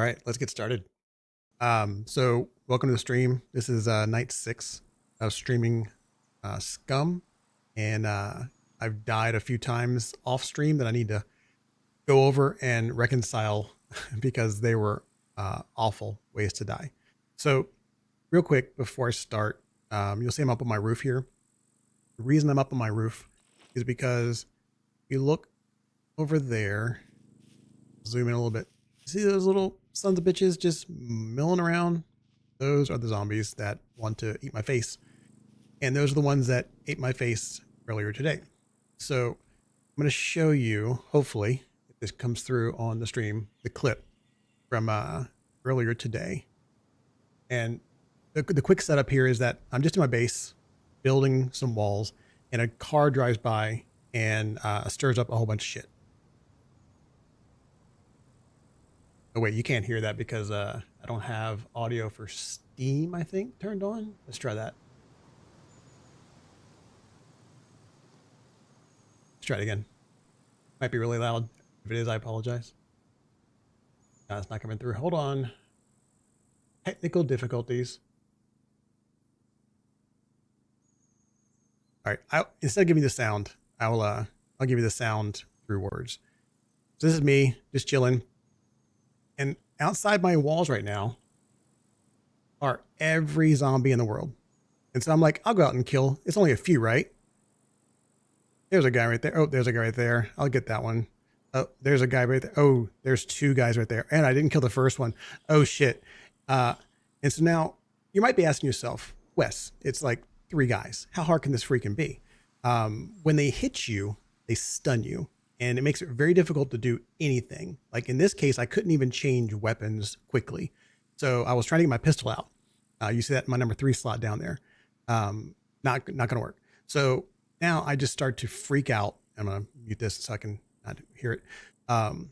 All right, let's get started. So welcome to the stream. This is night 6 of streaming SCUM, and I've died a few times off stream that I need to go over and reconcile because they were awful ways to die. So real quick before I start, you'll see I'm up on my roof here. The reason I'm up on my roof is because if you look over there, zoom in a little bit, see those little sons of bitches just milling around? Those are the zombies that want to eat my face. And those are the ones that ate my face earlier today. So I'm going to show you, hopefully, if this comes through on the stream, the clip from earlier today. And the quick setup here is that I'm just in my base building some walls, and a car drives by and stirs up a whole bunch of shit. Oh wait, you can't hear that because I don't have audio for Steam, I think, turned on. Let's try that. Let's try it again. Might be really loud. If it is, I apologize. No, it's not coming through. Hold on. Technical difficulties. All right. Instead of giving you the sound, I'll give you the sound through words. So this is me just chilling. And outside my walls right now are every zombie in the world. And so I'm like, I'll go out and kill. It's only a few, right? There's a guy right there. Oh, there's a guy right there. I'll get that one. Oh, there's a guy right there. Oh, there's 2 guys right there. And I didn't kill the first one. Oh, shit. And so now you might be asking yourself, Wes, it's like 3 guys. How hard can this freaking be? When they hit you, they stun you. And it makes it very difficult to do anything. Like in this case, I couldn't even change weapons quickly. So I was trying to get my pistol out. You see that in my number 3 slot down there. Not going to work. So now I just start to freak out. I'm going to mute this so I can not hear it. And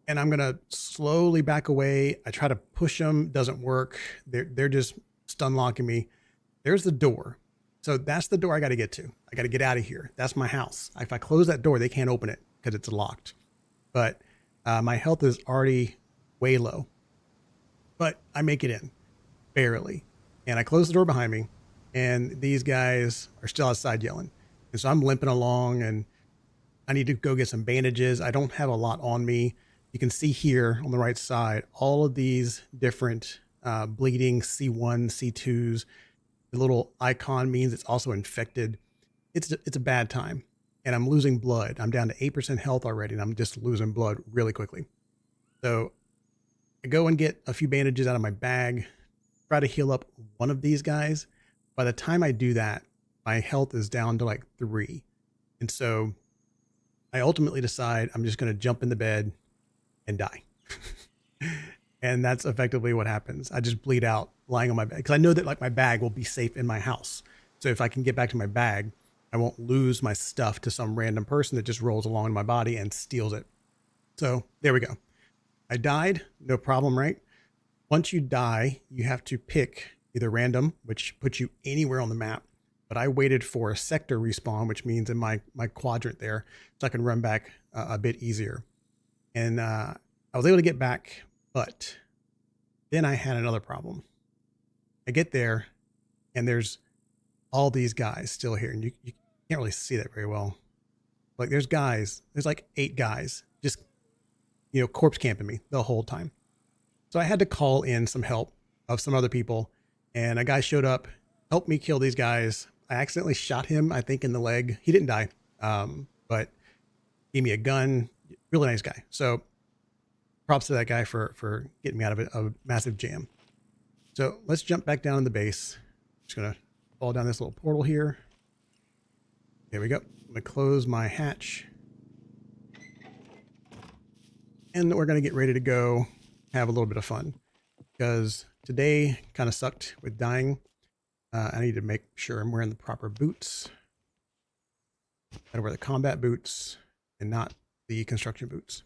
I'm going to slowly back away. I try to push them. Doesn't work. They're just stun locking me. There's the door. So that's the door I got to get to. I got to get out of here. That's my house. If I close that door, they can't open it because it's locked. But my health is already way low. But I make it in, barely. And I close the door behind me, and these guys are still outside yelling. And so I'm limping along, and I need to go get some bandages. I don't have a lot on me. You can see here on the right side, all of these different bleeding C1, C2s. The little icon means it's also infected. It's a bad time. And I'm losing blood. I'm down to 8% health already, and I'm just losing blood really quickly. So I go and get a few bandages out of my bag, try to heal up one of these guys. By the time I do that, my health is down to like 3. And so I ultimately decide I'm just going to jump in the bed and die. And that's effectively what happens. I just bleed out lying on my bed because I know that like my bag will be safe in my house. So if I can get back to my bag, I won't lose my stuff to some random person that just rolls along in my body and steals it. So there we go. I died, no problem, right? Once you die, you have to pick either random, which puts you anywhere on the map. But I waited for a sector respawn, which means in my quadrant there, so I can run back a bit easier. And I was able to get back, but then I had another problem. I get there, and there's all these guys still here, and you can't really see that very well. Like there's like 8 guys just, corpse camping me the whole time. So I had to call in some help of some other people, and a guy showed up, helped me kill these guys. I accidentally shot him, I think, in the leg. He didn't die, but gave me a gun. Really nice guy. So props to that guy for getting me out of a massive jam. So let's jump back down in the base. Just going to fall down this little portal here. There we go. I'm going to close my hatch. And we're going to get ready to go have a little bit of fun. Because today kind of sucked with dying. I need to make sure I'm wearing the proper boots. Gotta wear the combat boots and not the construction boots.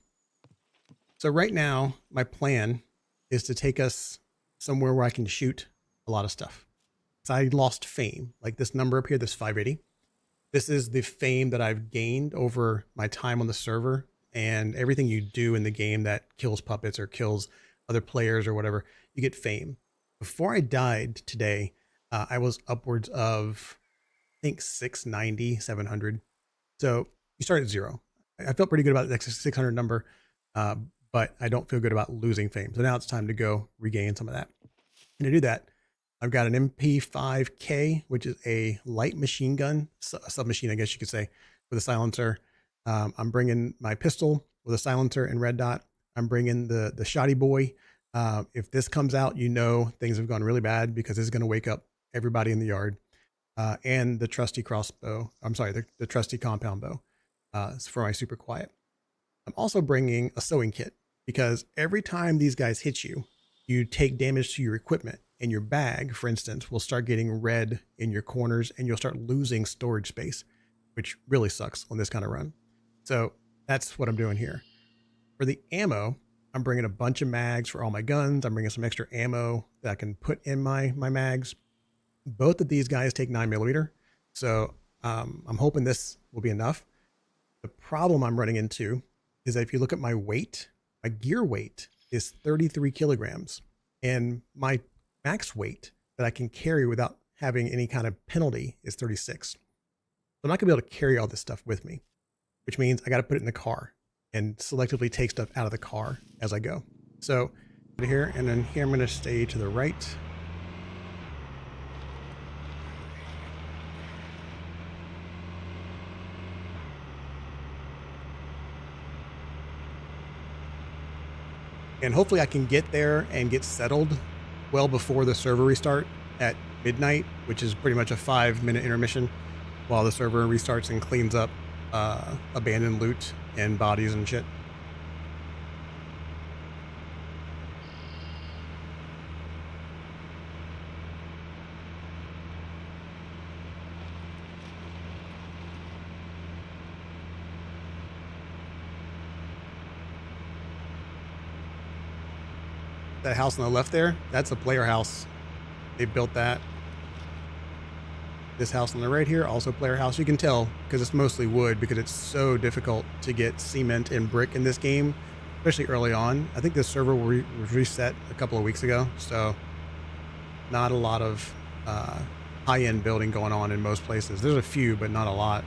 So right now, my plan is to take us somewhere where I can shoot a lot of stuff. So I lost fame, like this number up here, this 580. This is the fame that I've gained over my time on the server, and everything you do in the game that kills puppets or kills other players or whatever, you get fame. Before I died today, I was upwards of, I think 690, 700. So you start at 0. I felt pretty good about the 600 number, but I don't feel good about losing fame. So now it's time to go regain some of that. And to do that, I've got an MP5K, which is a light machine gun, a submachine, I guess you could say, with a silencer. I'm bringing my pistol with a silencer and red dot. I'm bringing the shoddy boy. If this comes out, you know things have gone really bad because this is going to wake up everybody in the yard. And the trusty crossbow. I'm sorry, the trusty compound bow for my super quiet. I'm also bringing a sewing kit because every time these guys hit you, you take damage to your equipment, and your bag, for instance, will start getting red in your corners and you'll start losing storage space, which really sucks on this kind of run. So that's what I'm doing here. For the ammo, I'm bringing a bunch of mags for all my guns. I'm bringing some extra ammo that I can put in my mags. Both of these guys take 9mm. So I'm hoping this will be enough. The problem I'm running into is that if you look at my weight, my gear weight is 33 kilograms, and my max weight that I can carry without having any kind of penalty is 36. So I'm not gonna be able to carry all this stuff with me, which means I got to put it in the car and selectively take stuff out of the car as I go. So here, and then here I'm going to stay to the right. And hopefully I can get there and get settled well before the server restart at midnight, which is pretty much a 5-minute intermission while the server restarts and cleans up abandoned loot and bodies and shit. That house on the left there, that's a player house. They built that. This house on the right here, also player house. You can tell because it's mostly wood because it's so difficult to get cement and brick in this game, especially early on. I think this server was reset a couple of weeks ago, so not a lot of high-end building going on in most places. There's a few, but not a lot.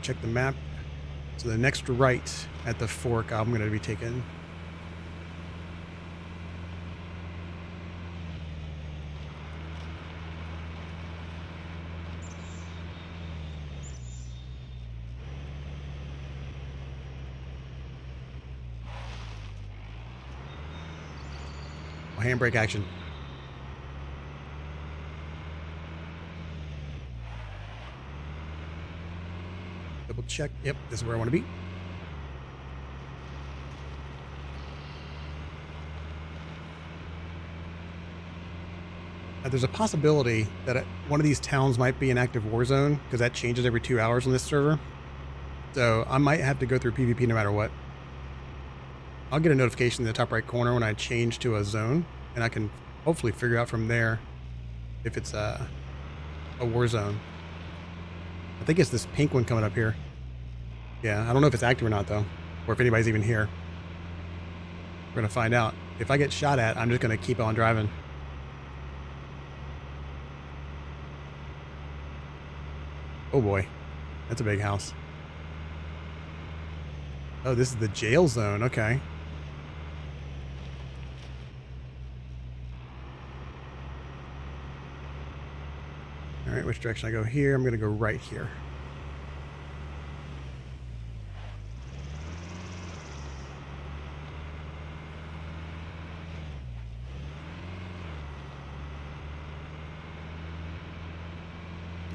Check the map. So the next right at the fork I'm going to be taking. Handbrake action. Double check. Yep, this is where I want to be. There's a possibility that one of these towns might be an active war zone because that changes every 2 hours on this server. So I might have to go through PvP no matter what. I'll get a notification in the top right corner when I change to a zone, and I can hopefully figure out from there if it's a war zone. I think it's this pink one coming up here. Yeah, I don't know if it's active or not though, or if anybody's even here. We're gonna find out. If I get shot at, I'm just gonna keep on driving. Oh boy, that's a big house. Oh, this is the jail zone. Okay. All right, which direction I go here? I'm going to go right here.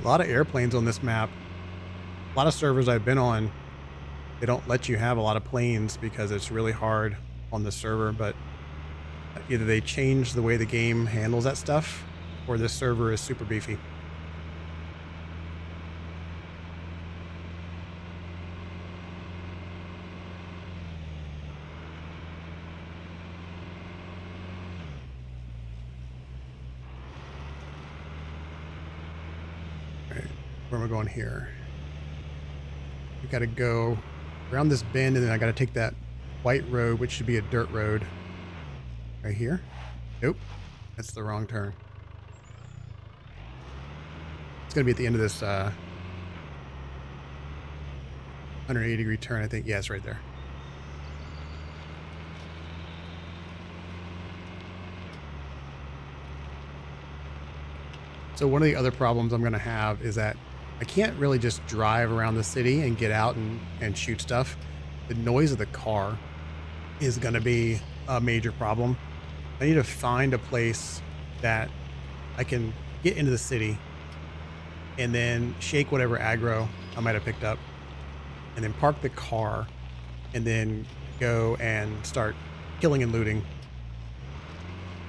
A lot of airplanes on this map. A lot of servers I've been on, they don't let you have a lot of planes because it's really hard on the server, but either they change the way the game handles that stuff or this server is super beefy. All right, where am I going here? We got to go around this bend, and then I got to take that white road, which should be a dirt road. Right here. Nope. That's the wrong turn. It's going to be at the end of this 180-degree turn, I think. Yeah, it's right there. So one of the other problems I'm going to have is that I can't really just drive around the city and get out and shoot stuff. The noise of the car is going to be a major problem. I need to find a place that I can get into the city and then shake whatever aggro I might have picked up and then park the car and then go and start killing and looting.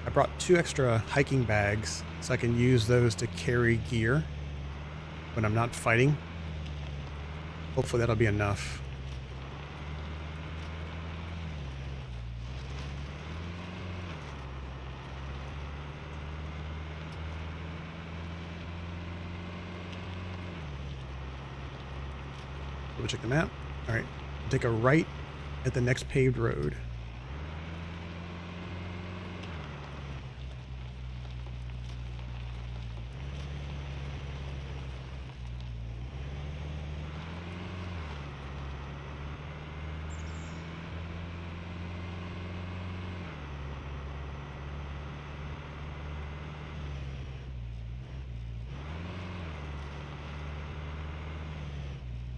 I brought 2 extra hiking bags so I can use those to carry gear when I'm not fighting. Hopefully that'll be enough. We'll check the map. All right, take a right at the next paved road.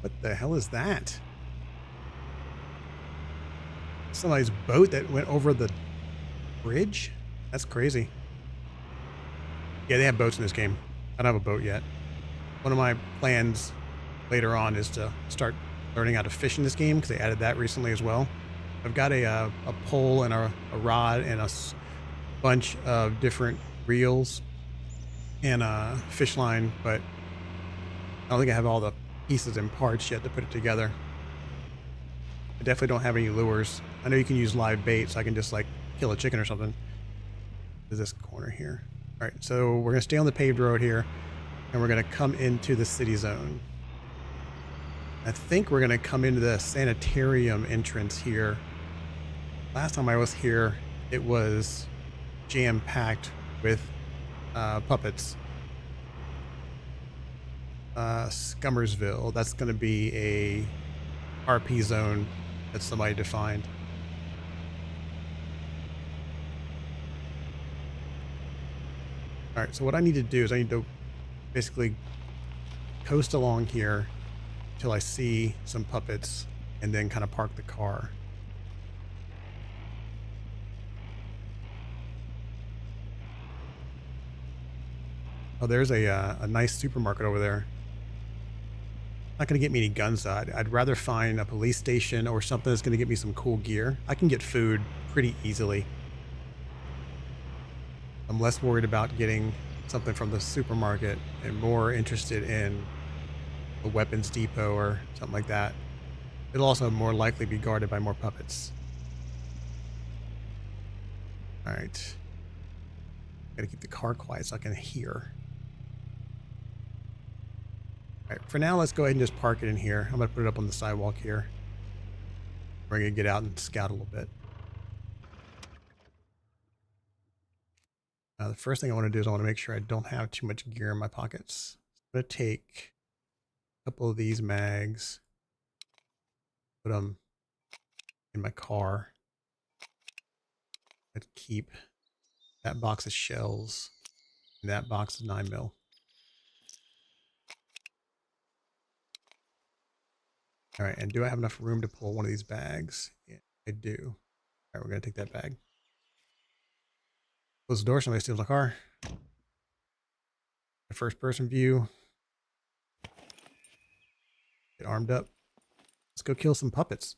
What the hell is that? Somebody's boat that went over the bridge? That's crazy. Yeah, they have boats in this game. I don't have a boat yet. One of my plans later on is to start learning how to fish in this game because they added that recently as well. I've got a pole and a rod and a bunch of different reels and a fish line, but I don't think I have all the pieces and parts yet to put it together. I definitely don't have any lures. I know you can use live bait, so I can just like kill a chicken or something. There's this corner here. All right, so we're gonna stay on the paved road here and we're gonna come into the city zone. I think we're gonna come into the sanitarium entrance here. Last time I was here, it was jam-packed with puppets. Scummersville, that's going to be a RP zone that somebody defined. All right, so what I need to do is I need to basically coast along here till I see some puppets and then kind of park the car. Oh, there's a nice supermarket over there. Not going to get me any guns. I'd rather find a police station or something that's going to get me some cool gear. I can get food pretty easily. I'm less worried about getting something from the supermarket and more interested in a weapons depot or something like that. It'll also more likely be guarded by more puppets. All right. Got to keep the car quiet so I can hear. All right, for now, let's go ahead and just park it in here. I'm going to put it up on the sidewalk here. We're going to get out and scout a little bit. The first thing I want to do is I want to make sure I don't have too much gear in my pockets. I'm going to take a couple of these mags, put them in my car. I'd keep that box of shells and that box of 9mm. All right, and do I have enough room to pull one of these bags? Yeah, I do. All right, we're going to take that bag. Close the door, somebody steals my car. The first person view. Get armed up. Let's go kill some puppets.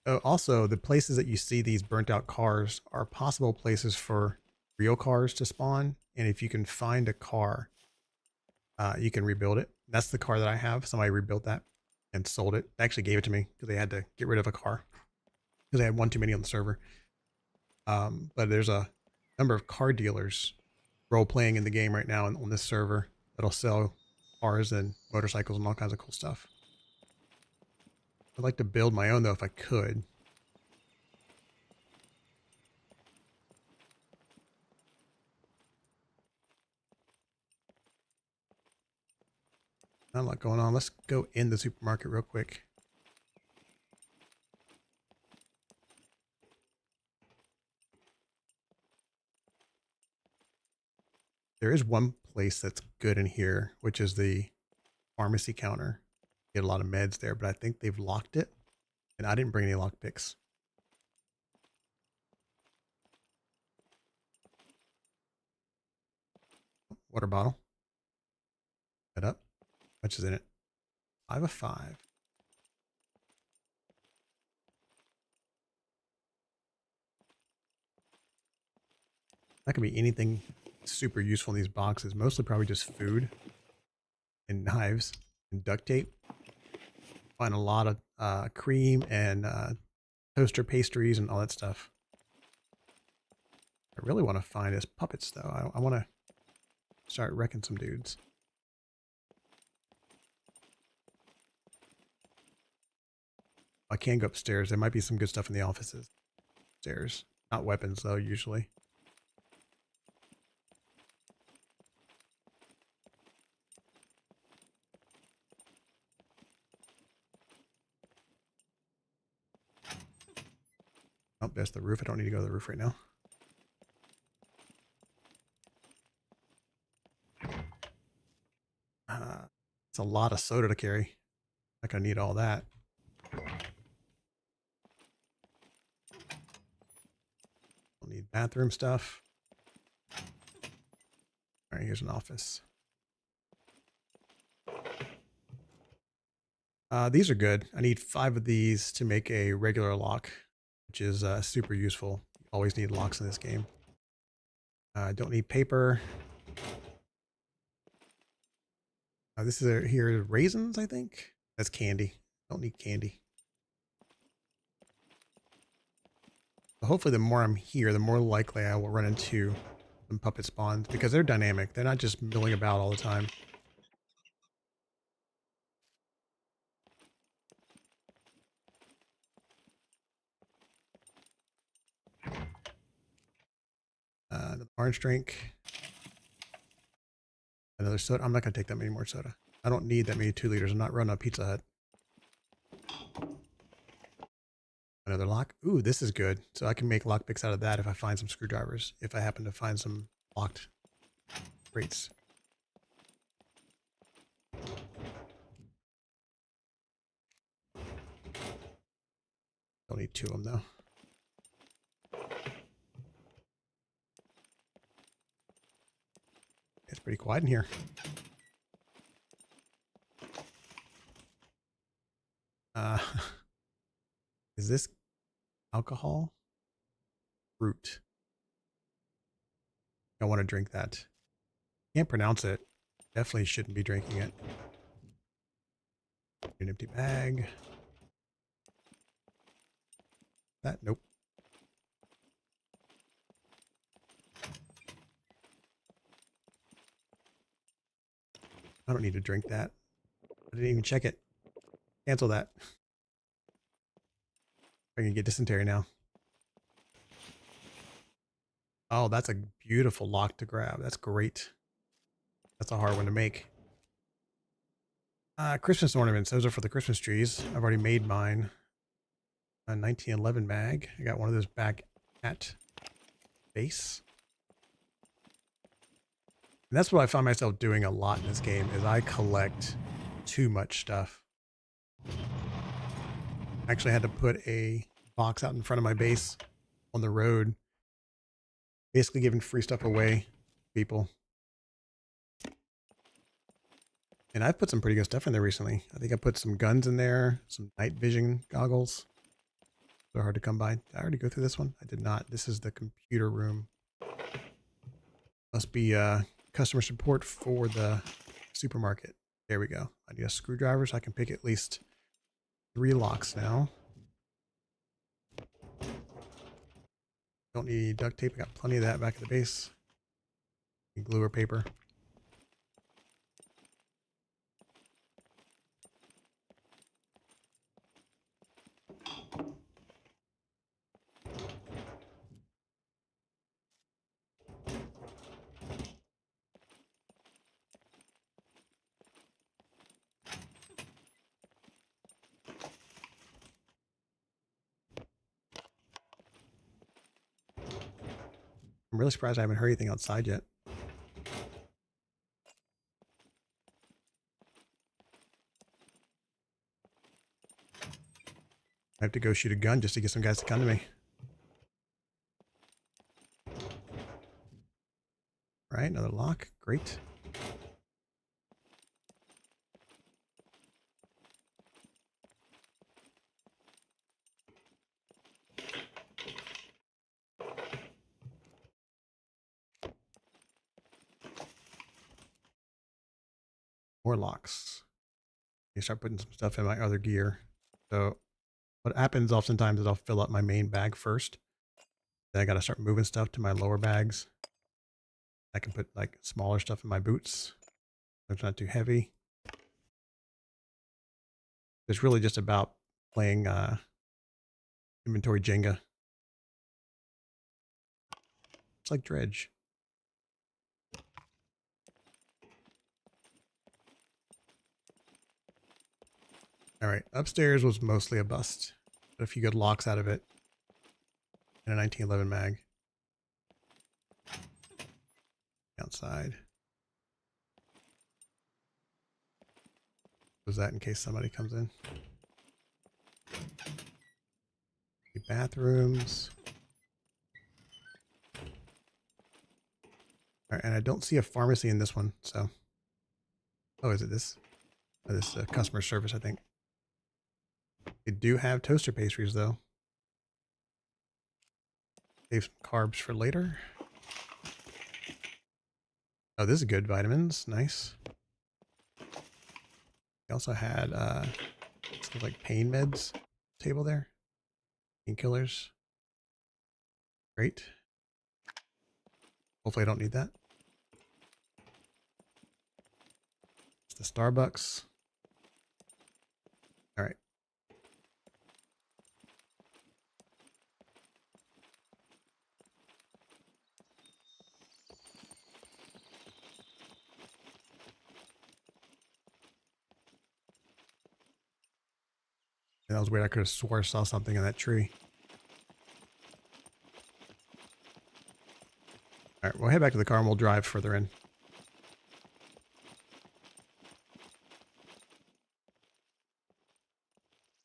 Oh, also, the places that you see these burnt out cars are possible places for real cars to spawn. And if you can find a car, you can rebuild it. That's the car that I have. Somebody rebuilt that and sold it. They actually gave it to me because they had to get rid of a car because they had one too many on the server. But there's a number of car dealers role playing in the game right now on this server. that'll sell cars and motorcycles and all kinds of cool stuff. I'd like to build my own though if I could. Not a lot going on. Let's go in the supermarket real quick. There is one place that's good in here, which is the pharmacy counter. Get a lot of meds there, but I think they've locked it. And I didn't bring any lock picks. Water bottle. Set up. How much is in it? 5 of 5. That could be anything super useful in these boxes. Mostly probably just food and knives and duct tape. Find a lot of cream and toaster pastries and all that stuff. I really want to find is puppets though. I want to start wrecking some dudes. I can go upstairs. There might be some good stuff in the offices. Upstairs. Not weapons though, usually. Oh, that's the roof. I don't need to go to the roof right now. It's a lot of soda to carry. Not gonna need all that. We'll need bathroom stuff. All right, here's an office. These are good. I need 5 of these to make a regular lock, which is super useful. You always need locks in this game. I don't need paper. This is here raisins, I think. That's candy. Don't need candy. So hopefully the more I'm here, the more likely I will run into some puppet spawns because they're dynamic. They're not just milling about all the time. Another orange drink. Another soda. I'm not going to take that many more soda. I don't need that many 2 liters. I'm not running a Pizza Hut. Another lock. Ooh, this is good. So I can make lockpicks out of that if I find some screwdrivers. If I happen to find some locked crates. Don't need 2 of them though. It's pretty quiet in here. Is this alcohol? Fruit. I want to drink that. Can't pronounce it. Definitely shouldn't be drinking it. An empty bag. That, nope. I don't need to drink that. I didn't even check it. Cancel that. I can get dysentery now. Oh, that's a beautiful lock to grab. That's great. That's a hard one to make. Christmas ornaments. Those are for the Christmas trees. I've already made mine. A 1911 mag. I got one of those back at base. And that's what I find myself doing a lot in this game is I collect too much stuff. I actually had to put a box out in front of my base on the road. Basically giving free stuff away to people. And I've put some pretty good stuff in there recently. I think I put some guns in there, some night vision goggles. They're hard to come by. Did I already go through this one? I did not. This is the computer room. Must be customer support for the supermarket. There we go. I need a screwdriver so I can pick at least 3 locks now. Don't need duct tape. I got plenty of that back at the base. Need glue or paper. really surprised I haven't heard anything outside yet. I have to go shoot a gun just to get some guys to come to me. Right, another lock. Great. More locks. You start putting some stuff in my other gear. So what happens oftentimes is I'll fill up my main bag first. Then I got to start moving stuff to my lower bags. I can put like smaller stuff in my boots. So it's not too heavy. It's really just about playing inventory Jenga. It's like dredge. All right, upstairs was mostly a bust. But a few good locks out of it. And a 1911 mag. Outside. Was that in case somebody comes in? The bathrooms. All right, and I don't see a pharmacy in this one, so. Oh, is it this? Oh, this is customer service, I think. They do have toaster pastries, though. Save some carbs for later. Oh, this is good. Vitamins. Nice. They also had stuff like pain meds table there. Painkillers. Great. Hopefully I don't need that. It's the Starbucks. All right. And that was weird. I could have swore I saw something in that tree. All right, we'll head back to the car and we'll drive further in.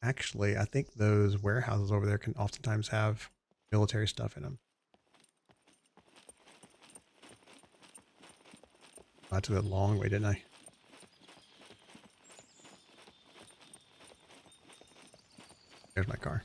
Actually, I think those warehouses over there can oftentimes have military stuff in them. I took that long way, didn't I? There's my car.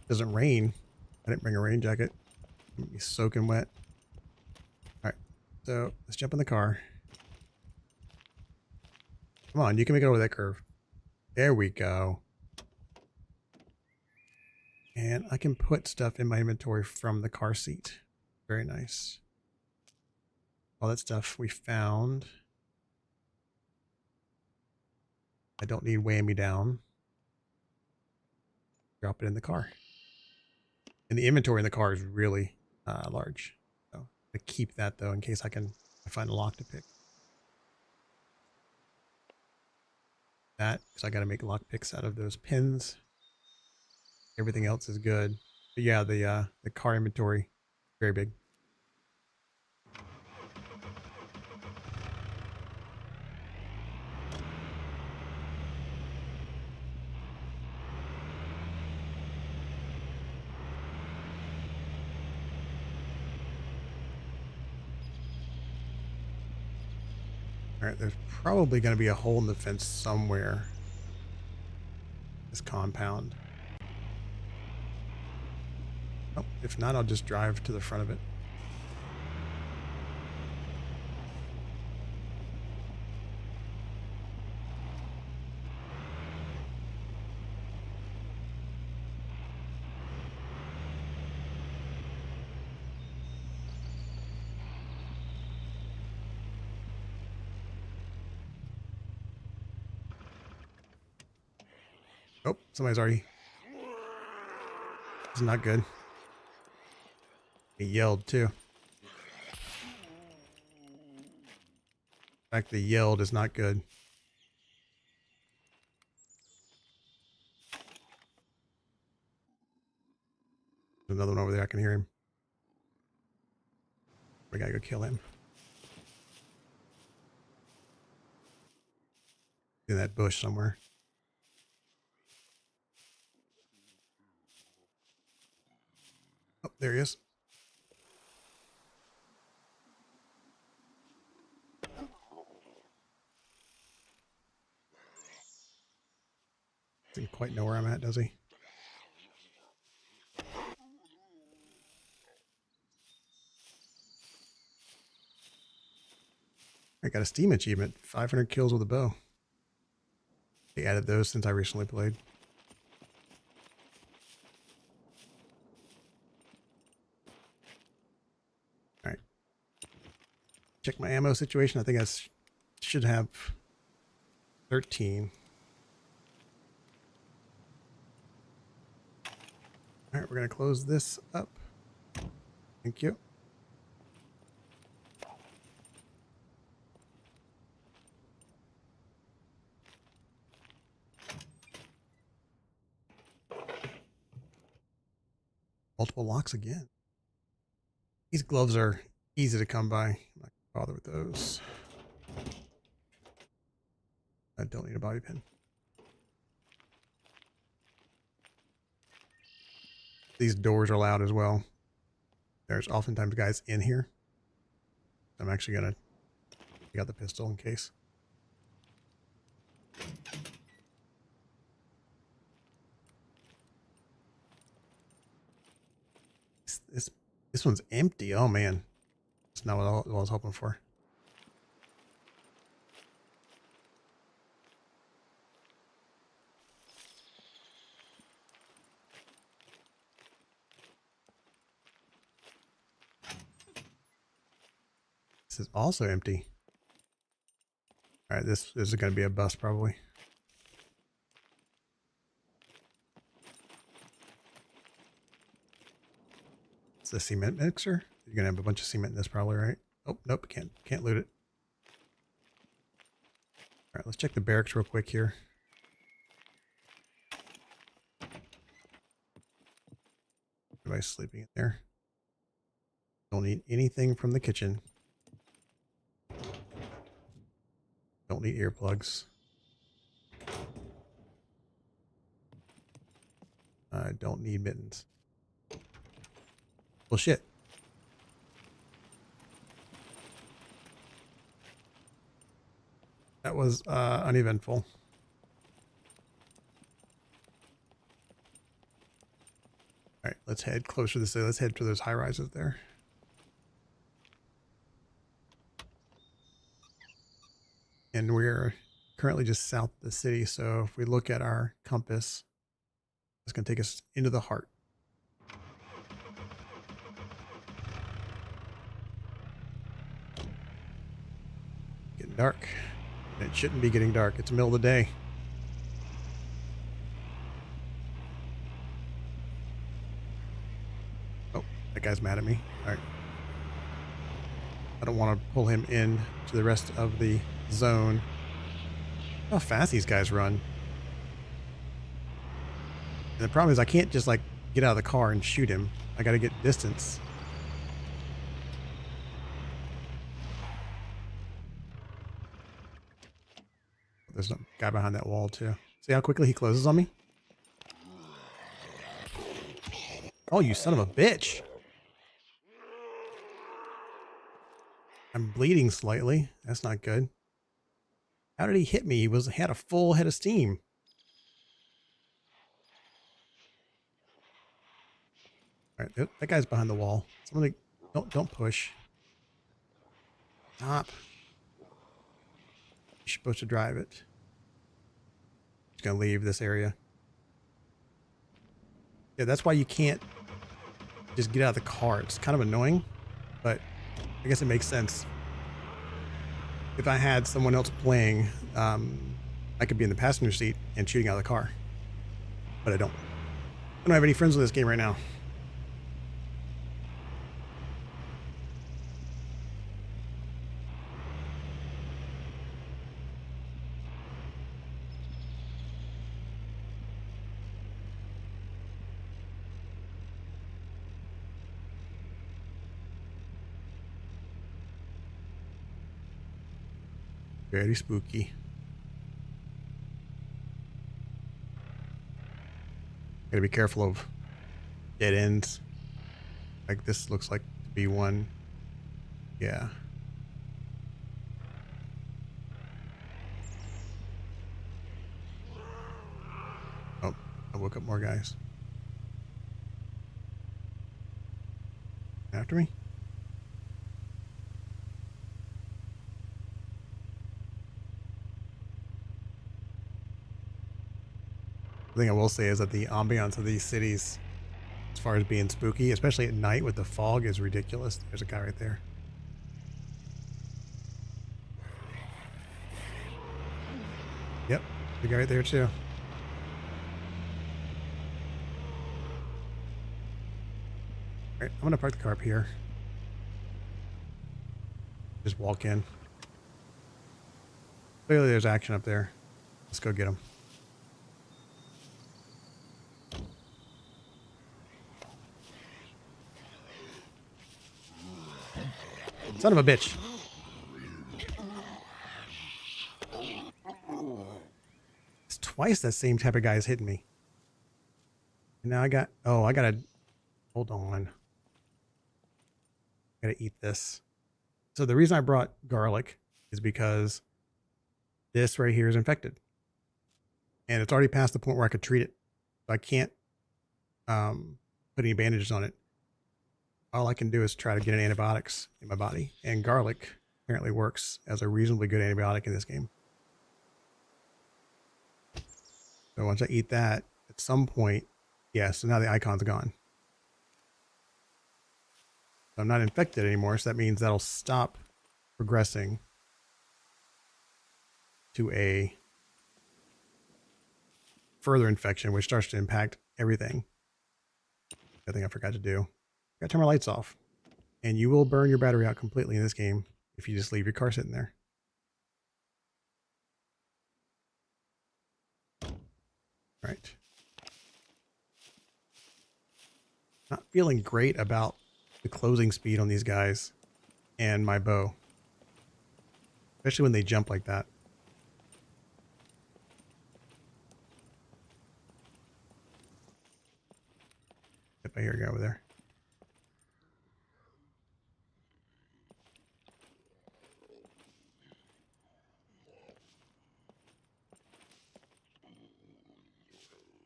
Doesn't rain. I didn't bring a rain jacket. Be soaking wet. All right, so let's jump in the car. Come on, you can make it over that curve. There we go. And I can put stuff in my inventory from the car seat. Very nice. All that stuff we found. I don't need weighing me down. Drop it in the car. And the inventory in the car is really large. So I keep that though in case I find a lock to pick. That because I got to make lock picks out of those pins. Everything else is good. But yeah, the car inventory, very big. All right, there's probably going to be a hole in the fence somewhere. This compound. Oh, if not, I'll just drive to the front of it. Oh, somebody's already. It's not good. He yelled too. In fact, the yield is not good. There's another one over there. I can hear him. We gotta go kill him. In that bush somewhere. Oh, there he is. Doesn't quite know where I'm at, does he? I got a Steam achievement. 500 kills with a bow. They added those since I recently played. All right. Check my ammo situation. I think I should have 13. All right, we're going to close this up. Thank you. Multiple locks again. These gloves are easy to come by. I'm not going to bother with those. I don't need a bobby pin. These doors are loud as well. There's oftentimes guys in here. I'm actually going to take out the pistol in case. This one's empty. Oh man, that's not what I was hoping for. This is also empty. All right, this is going to be a bust probably. It's the cement mixer. You're gonna have a bunch of cement in this probably, right? Oh, nope, can't loot it. All right, let's check the barracks real quick here. Everybody's sleeping in there. Don't need anything from the kitchen. Don't need earplugs. I don't need mittens. Well, shit. That was uneventful. All right, let's head closer to the city. Let's head to those high rises there. And we're currently just south of the city. So if we look at our compass, it's going to take us into the heart. Getting dark. It shouldn't be getting dark. It's the middle of the day. Oh, that guy's mad at me. All right. I don't want to pull him in to the rest of the zone. How fast these guys run. And the problem is I can't just like get out of the car and shoot him. I got to get distance. There's a guy behind that wall too. See how quickly he closes on me? Oh, you son of a bitch. I'm bleeding slightly. That's not good. How did he hit me? He had a full head of steam. All right, that guy's behind the wall. Somebody, don't push. Stop. You're supposed to drive it. Just gonna leave this area. Yeah, that's why you can't just get out of the car. It's kind of annoying, but I guess it makes sense. If I had someone else playing, I could be in the passenger seat and shooting out of the car, but I don't have any friends in this game right now. Very spooky. Gotta be careful of dead ends. Like this looks like to be one. Yeah. Oh, I woke up more guys. After me? The thing I will say is that the ambiance of these cities, as far as being spooky, especially at night with the fog, is ridiculous. There's a guy right there. Yep, the guy right there too. All right, I'm gonna park the car up here. Just walk in. Clearly there's action up there. Let's go get him. Son of a bitch. It's twice that same type of guy is hitting me. And now I gotta, hold on. I gotta eat this. So the reason I brought garlic is because this right here is infected. And it's already past the point where I could treat it. So I can't put any bandages on it. All I can do is try to get an antibiotics in my body. And garlic apparently works as a reasonably good antibiotic in this game. So once I eat that, at some point, so now the icon's gone. So I'm not infected anymore, so that means that'll stop progressing to a further infection, which starts to impact everything. I think I forgot to do. Gotta turn my lights off. And you will burn your battery out completely in this game if you just leave your car sitting there. All right. Not feeling great about the closing speed on these guys and my bow. Especially when they jump like that. Yep, I hear a guy over there.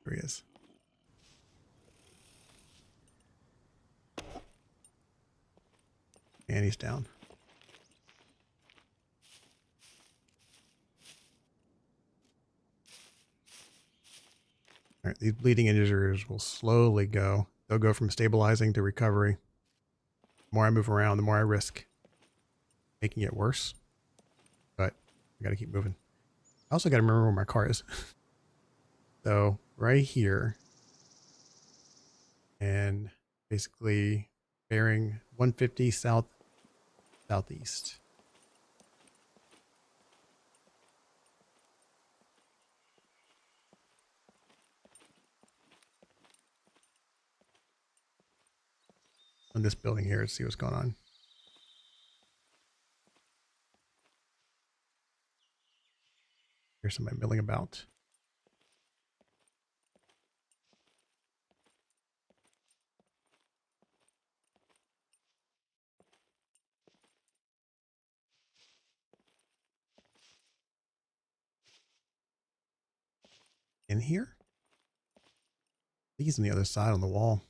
There he is. And he's down. All right, these bleeding injuries will slowly go. They'll go from stabilizing to recovery. The more I move around, the more I risk making it worse. But I gotta keep moving. I also gotta remember where my car is. So right here, and basically bearing 150 southeast. On this building here to see what's going on. Here's somebody milling about. In here? I think he's on the other side on the wall.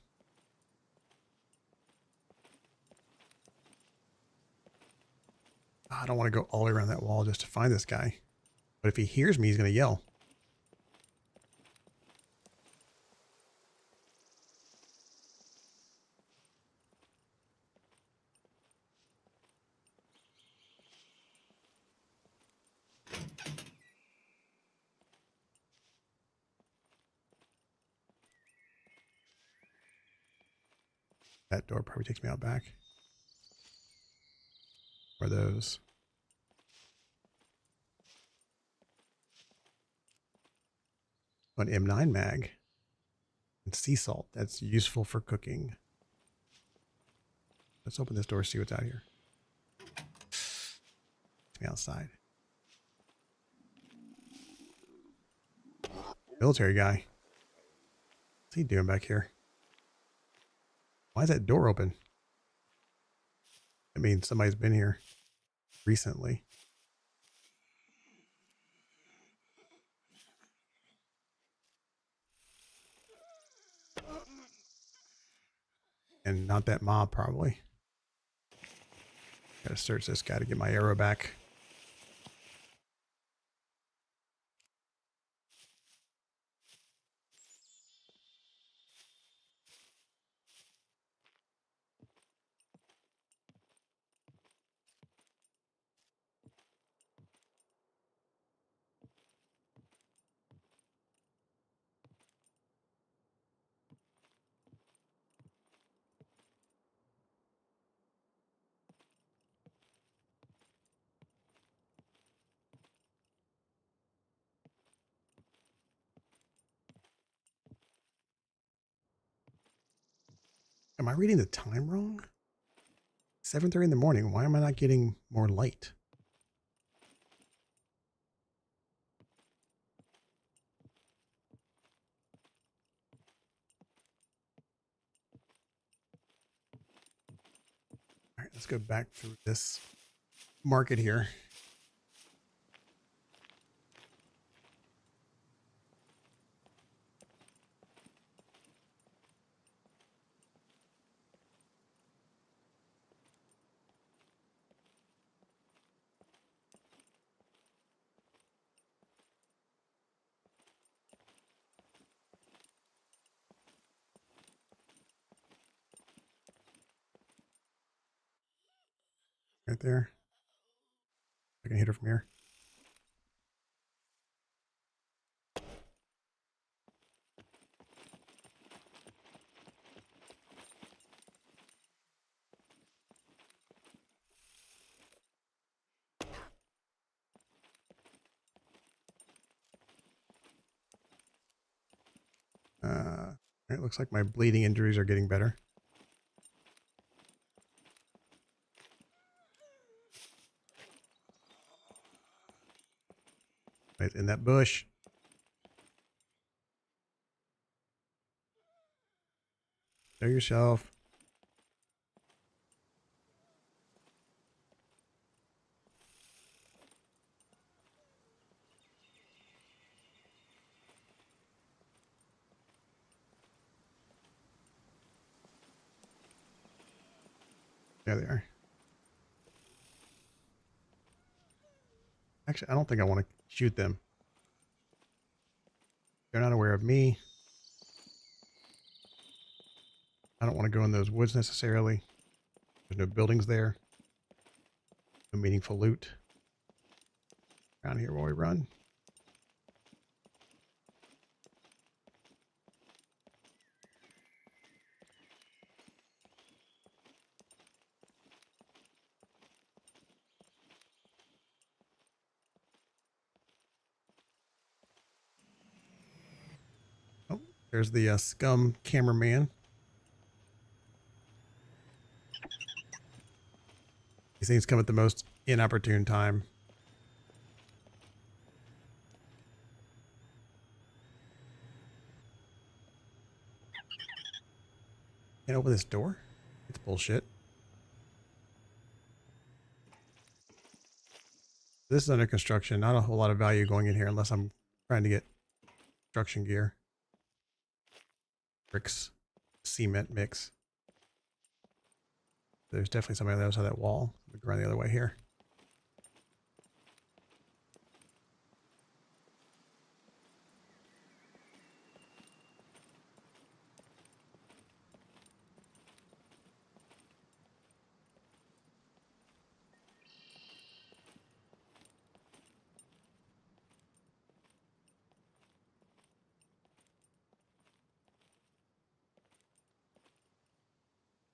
I don't want to go all the way around that wall just to find this guy. But if he hears me, he's going to yell. That door probably takes me out back. Or those. An M9 mag. And sea salt. That's useful for cooking. Let's open this door, see what's out here. It's me outside. Military guy. What's he doing back here? Why is that door open? I mean, somebody's been here recently. And not that mob, probably. Gotta search this guy to get my arrow back. Am I reading the time wrong? 7:30 in the morning. Why am I not getting more light? All right, let's go back through this market here. Right there. I can hit her from here. It looks like my bleeding injuries are getting better. Right in that bush. Show yourself. There they are. Actually, I don't think I want to shoot them. They're not aware of me. I don't want to go in those woods necessarily. There's no buildings there. No meaningful loot. Around here while we run. Oh, there's the SCUM cameraman. These things come at the most inopportune time. Can't open this door? It's bullshit. This is under construction. Not a whole lot of value going in here unless I'm trying to get construction gear. Bricks, cement mix. There's definitely somebody on the other side of that wall. We can run the other way here.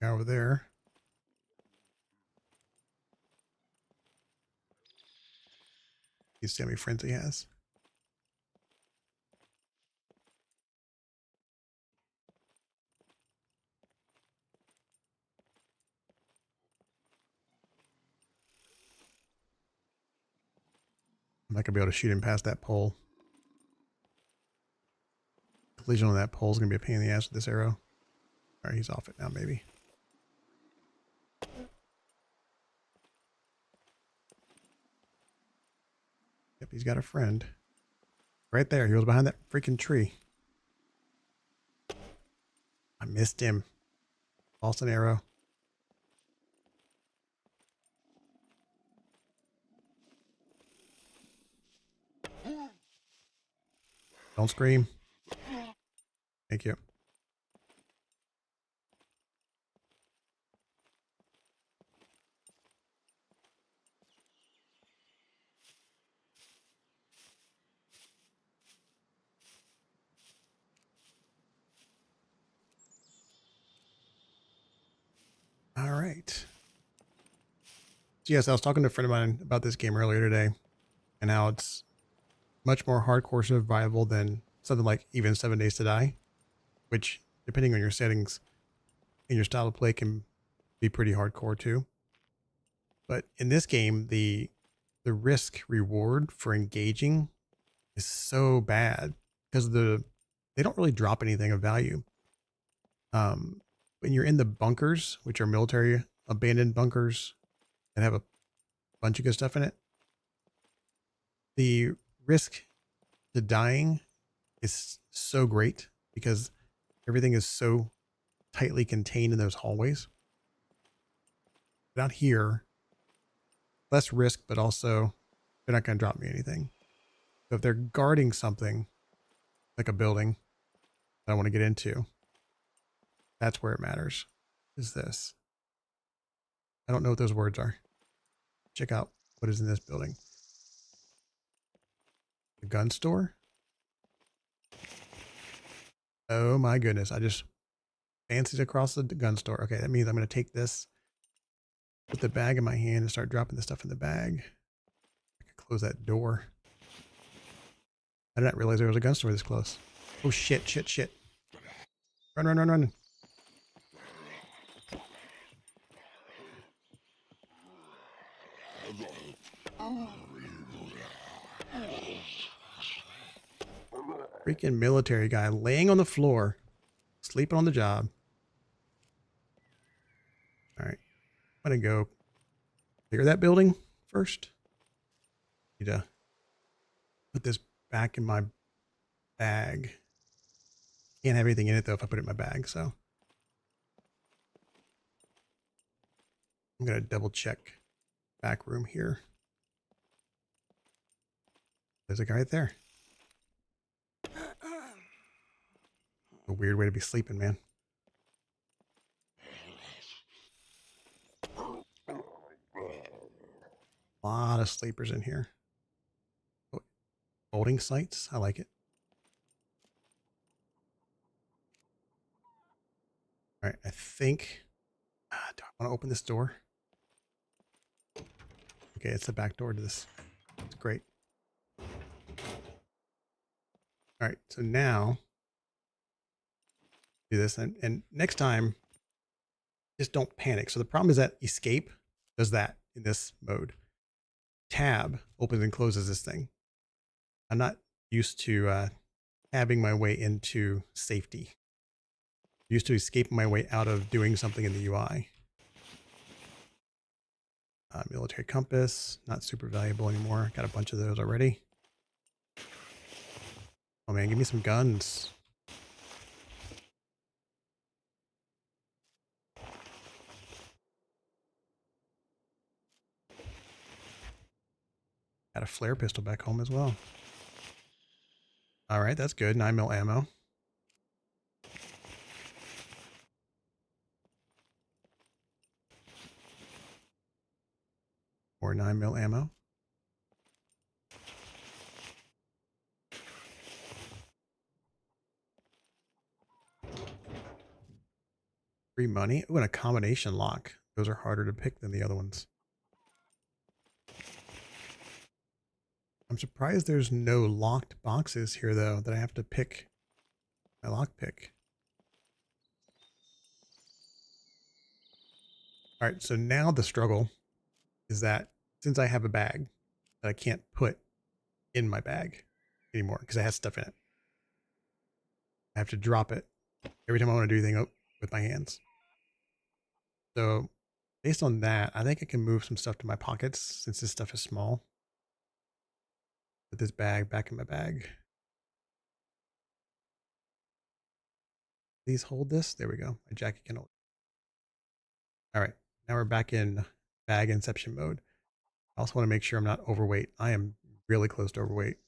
Over there. You see how many friends he has? I'm not gonna be able to shoot him past that pole. collision on that pole is going to be a pain in the ass with this arrow. All right, he's off it now, maybe. Yep, he's got a friend. Right there. He was behind that freaking tree. I missed him. Lost an arrow. Don't scream. Thank you. All right. So yes, I was talking to a friend of mine about this game earlier today and how it's much more hardcore survival than something like even 7 Days to Die, which depending on your settings and your style of play can be pretty hardcore too. But in this game, the risk reward for engaging is so bad because they don't really drop anything of value. When you're in the bunkers, which are military abandoned bunkers that have a bunch of good stuff in it, the risk to dying is so great because everything is so tightly contained in those hallways. But out here, less risk, but also they're not going to drop me anything. So if they're guarding something like a building that I want to get into, that's where it matters. Is this? I don't know what those words are. Check out what is in this building. The gun store? Oh my goodness. I just fancied across the gun store. Okay, that means I'm going to take this, put the bag in my hand and start dropping the stuff in the bag. I could close that door. I did not realize there was a gun store this close. Oh shit, shit, shit. Run, run, run, run. Freaking military guy laying on the floor, sleeping on the job. All right, I'm gonna go clear that building first. Need to put this back in my bag. Can't have anything in it though if I put it in my bag, so I'm gonna double check back room here. There's a guy right there. A weird way to be sleeping, man. A lot of sleepers in here. Holding sites. I like it. All right. I think. Do I want to open this door? Okay. It's the back door to this. It's great. All right. So now do this. And next time, just don't panic. So the problem is that escape does that in this mode. Tab opens and closes this thing. I'm not used to tabbing my way into safety. I'm used to escaping my way out of doing something in the UI. Military compass, not super valuable anymore. Got a bunch of those already. Oh man, give me some guns. Got a flare pistol back home as well. All right, that's good. 9mm ammo. More 9mm ammo. Free money. Ooh, and a combination lock. Those are harder to pick than the other ones. I'm surprised there's no locked boxes here though that I have to pick my lockpick. All right, so now the struggle is that since I have a bag that I can't put in my bag anymore because it has stuff in it, I have to drop it every time I want to do anything with my hands. So based on that, I think I can move some stuff to my pockets since this stuff is small. Put this bag back in my bag. Please hold this. There we go. My jacket can hold. All right. Now we're back in bag inception mode. I also want to make sure I'm not overweight. I am really close to overweight.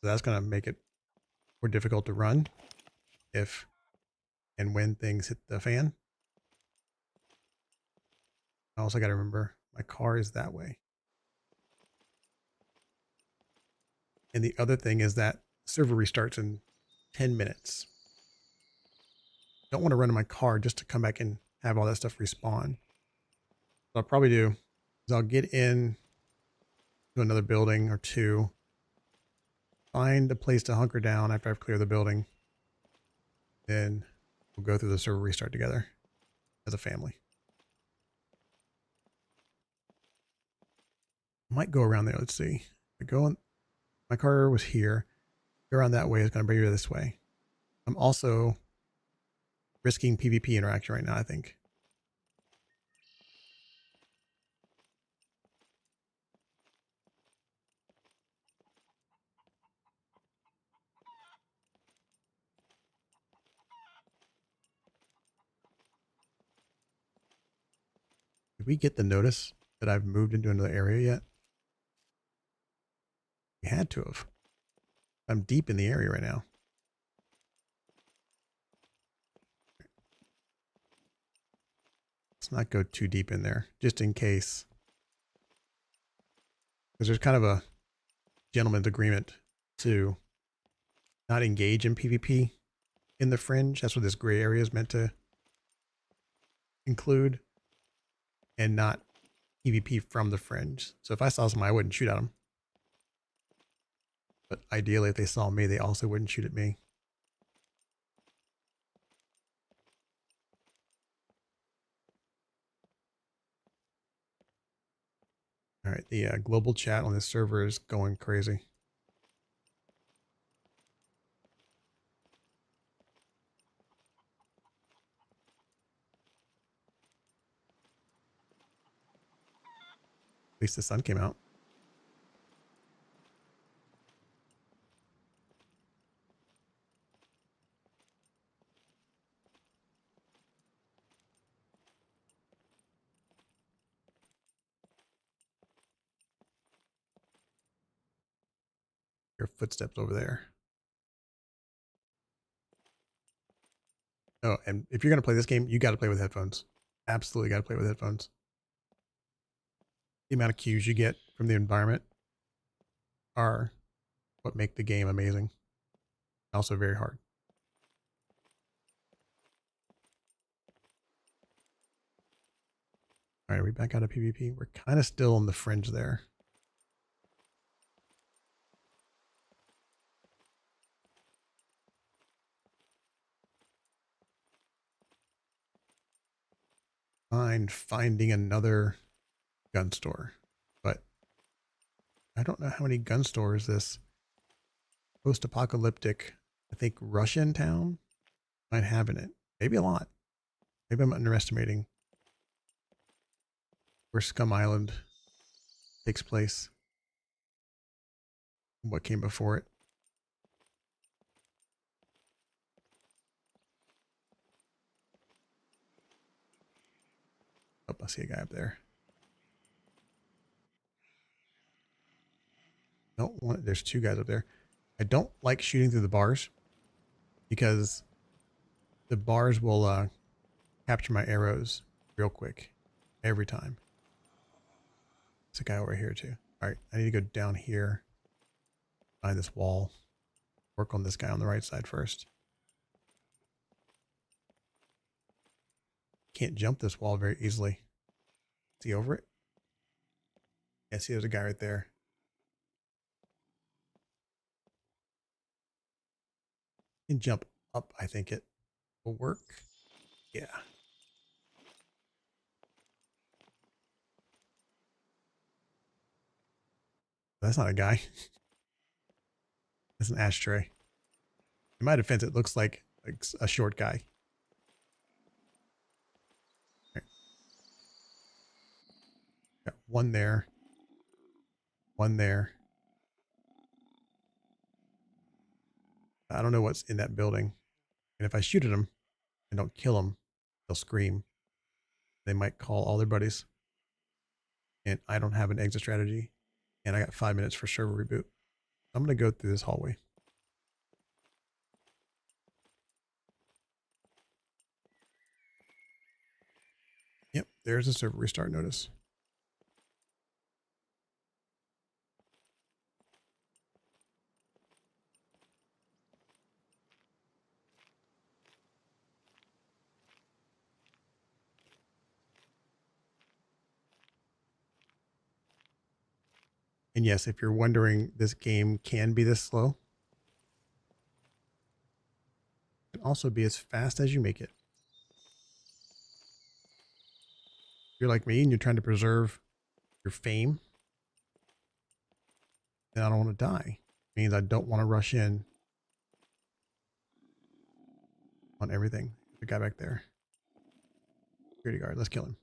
So that's going to make it more difficult to run if and when things hit the fan. I also got to remember my car is that way. And the other thing is that server restarts in 10 minutes. Don't want to run in my car just to come back and have all that stuff respawn. What I'll probably do is I'll get in to another building or two, find a place to hunker down after I've cleared the building. Then we'll go through the server restart together as a family. I might go around there. Let's see. I go on. My car was here. Go around that way is going to bring you this way. I'm also risking PvP interaction right now, I think. Did we get the notice that I've moved into another area yet? We had to have. I'm deep in the area right now. Let's not go too deep in there, just in case. Because there's kind of a gentleman's agreement to not engage in PvP in the fringe. That's what this gray area is meant to include. And not PvP from the fringe. So if I saw someone, I wouldn't shoot at them. But ideally, if they saw me, they also wouldn't shoot at me. All right, the global chat on this server is going crazy. At least the sun came out. Your footsteps over there. Oh, and if you're going to play this game, you got to play with headphones. Absolutely got to play with headphones. The amount of cues you get from the environment are what make the game amazing. Also very hard. All right, are we back out of PvP? We're kind of still on the fringe there. Finding another gun store, but I don't know how many gun stores this post-apocalyptic, I think, Russian town might have in it. Maybe a lot. Maybe I'm underestimating where Scum Island takes place. What came before it. Oh, I see a guy up there. Don't want. There's two guys up there. I don't like shooting through the bars because the bars will capture my arrows real quick every time. There's a guy over here too. All right, I need to go down here, find this wall, work on this guy on the right side first. Can't jump this wall very easily. Is he over it? Yeah, see, there's a guy right there. Can jump up. I think it will work. Yeah. That's not a guy. That's an ashtray. In my defense, it looks like like a short guy. Okay. Got one there. One there. I don't know what's in that building. And if I shoot at them and don't kill them, they'll scream. They might call all their buddies. And I don't have an exit strategy. And I got 5 minutes for server reboot. I'm going to go through this hallway. Yep, there's a server restart notice. And yes, if you're wondering, this game can be this slow. It can also be as fast as you make it. If you're like me and you're trying to preserve your fame, then I don't want to die. It means I don't want to rush in on everything. The guy back there. Security guard, let's kill him.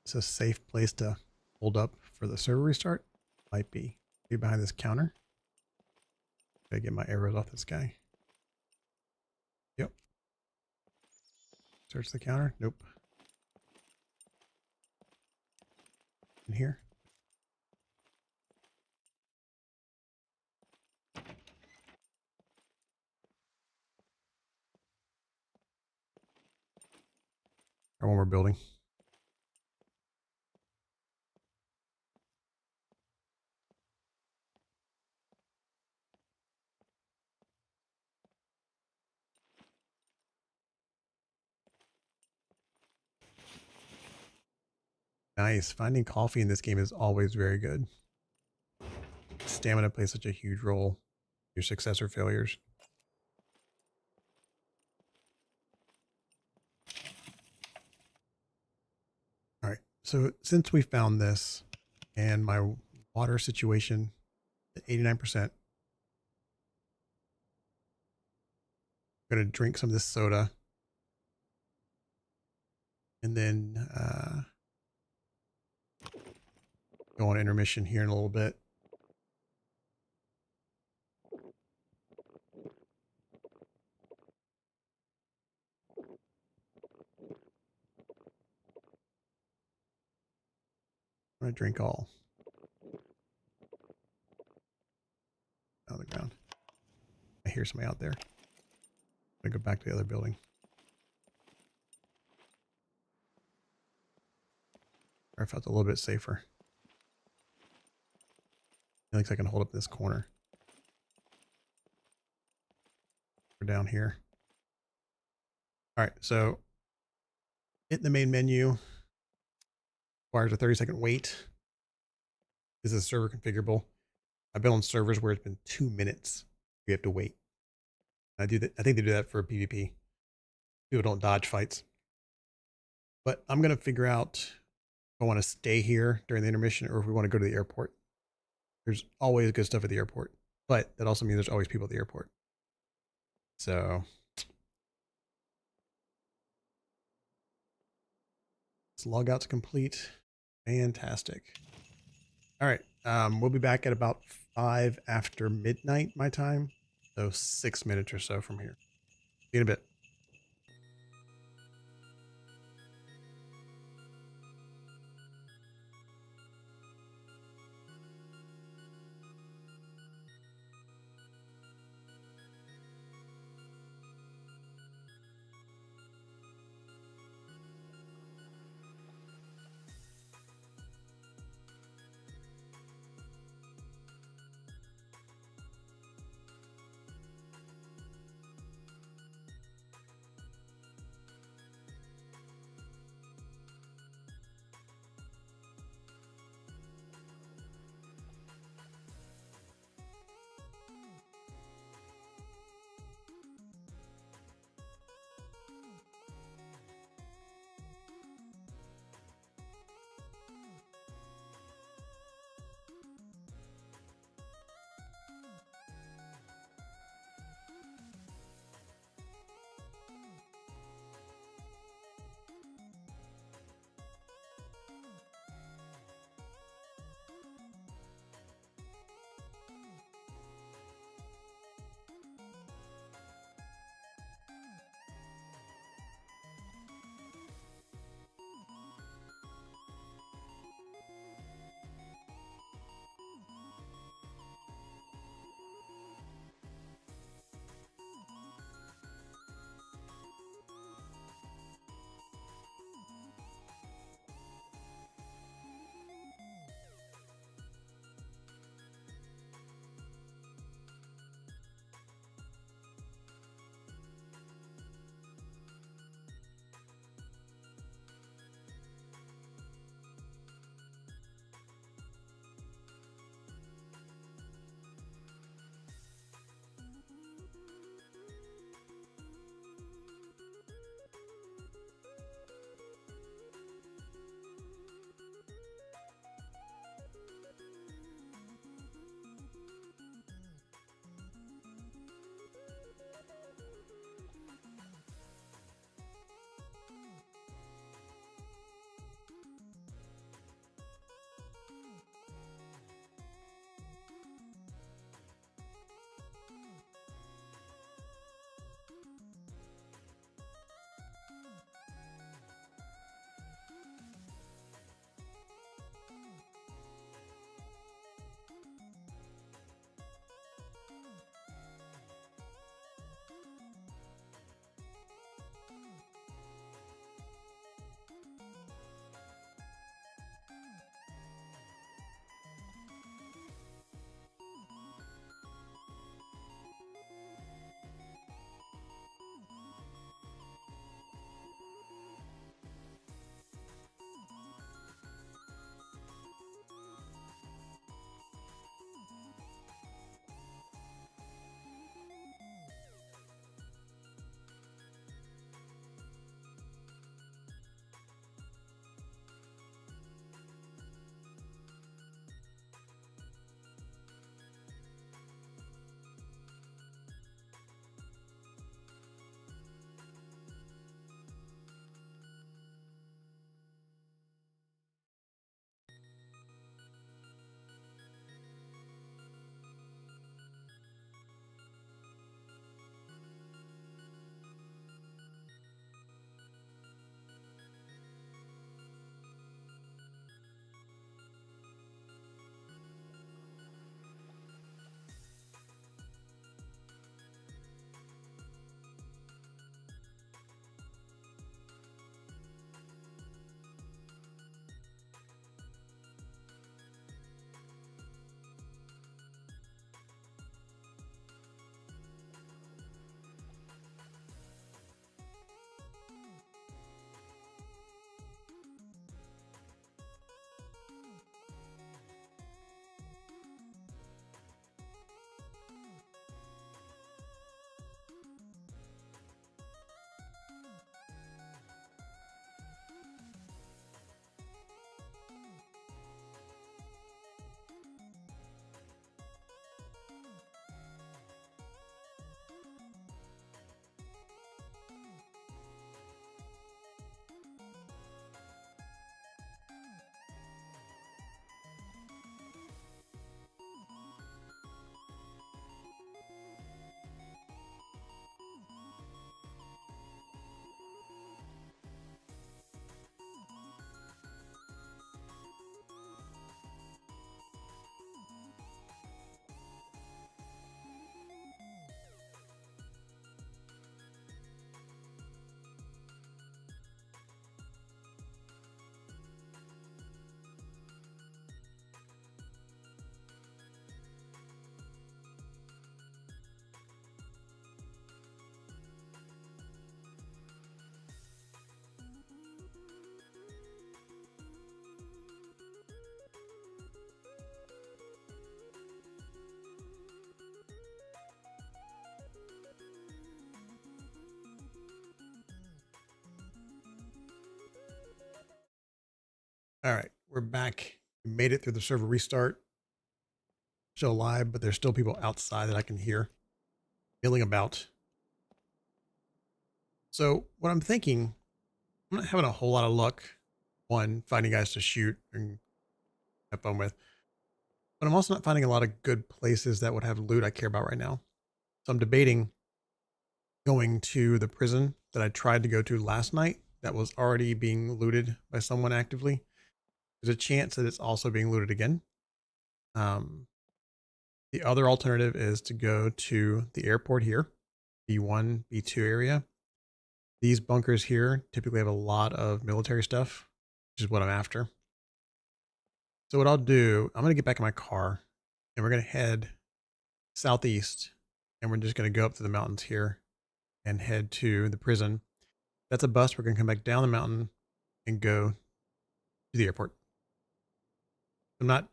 It's a safe place to hold up for the server restart. Might be. Be behind this counter. Gotta get my arrows off this guy. Yep. Search the counter. Nope. In here. Or one more building. Nice. Finding coffee in this game is always very good. Stamina plays such a huge role. Your success or failures. All right. So since we found this and my water situation at 89%, I'm going to drink some of this soda. And then go on intermission here in a little bit. I'm going to drink all out of the ground. I hear somebody out there. I'm going to go back to the other building. I felt a little bit safer. It looks like I can hold up this corner. We're down here. All right, so hitting the main menu requires a 30-second wait. This is server configurable. I've been on servers where it's been 2 minutes. You have to wait. I do that. I think they do that for PvP. People don't dodge fights. But I'm gonna figure out if I want to stay here during the intermission or if we want to go to the airport. There's always good stuff at the airport, but that also means there's always people at the airport. So this logout's complete. Fantastic. All right. We'll be back at about 5 after midnight my time. So 6 minutes or so from here. See you in a bit. All right, we're back. We made it through the server restart. Still live, but there's still people outside that I can hear milling about. So what I'm thinking, I'm not having a whole lot of luck, one, finding guys to shoot and have fun with, but I'm also not finding a lot of good places that would have loot I care about right now. So I'm debating going to the prison that I tried to go to last night that was already being looted by someone actively. There's a chance that it's also being looted again. The other alternative is to go to the airport here, B1, B2 area. These bunkers here typically have a lot of military stuff, which is what I'm after. So what I'll do, I'm going to get back in my car and we're going to head southeast and we're just going to go up to the mountains here and head to the prison. That's a bus. We're going to come back down the mountain and go to the airport. I'm not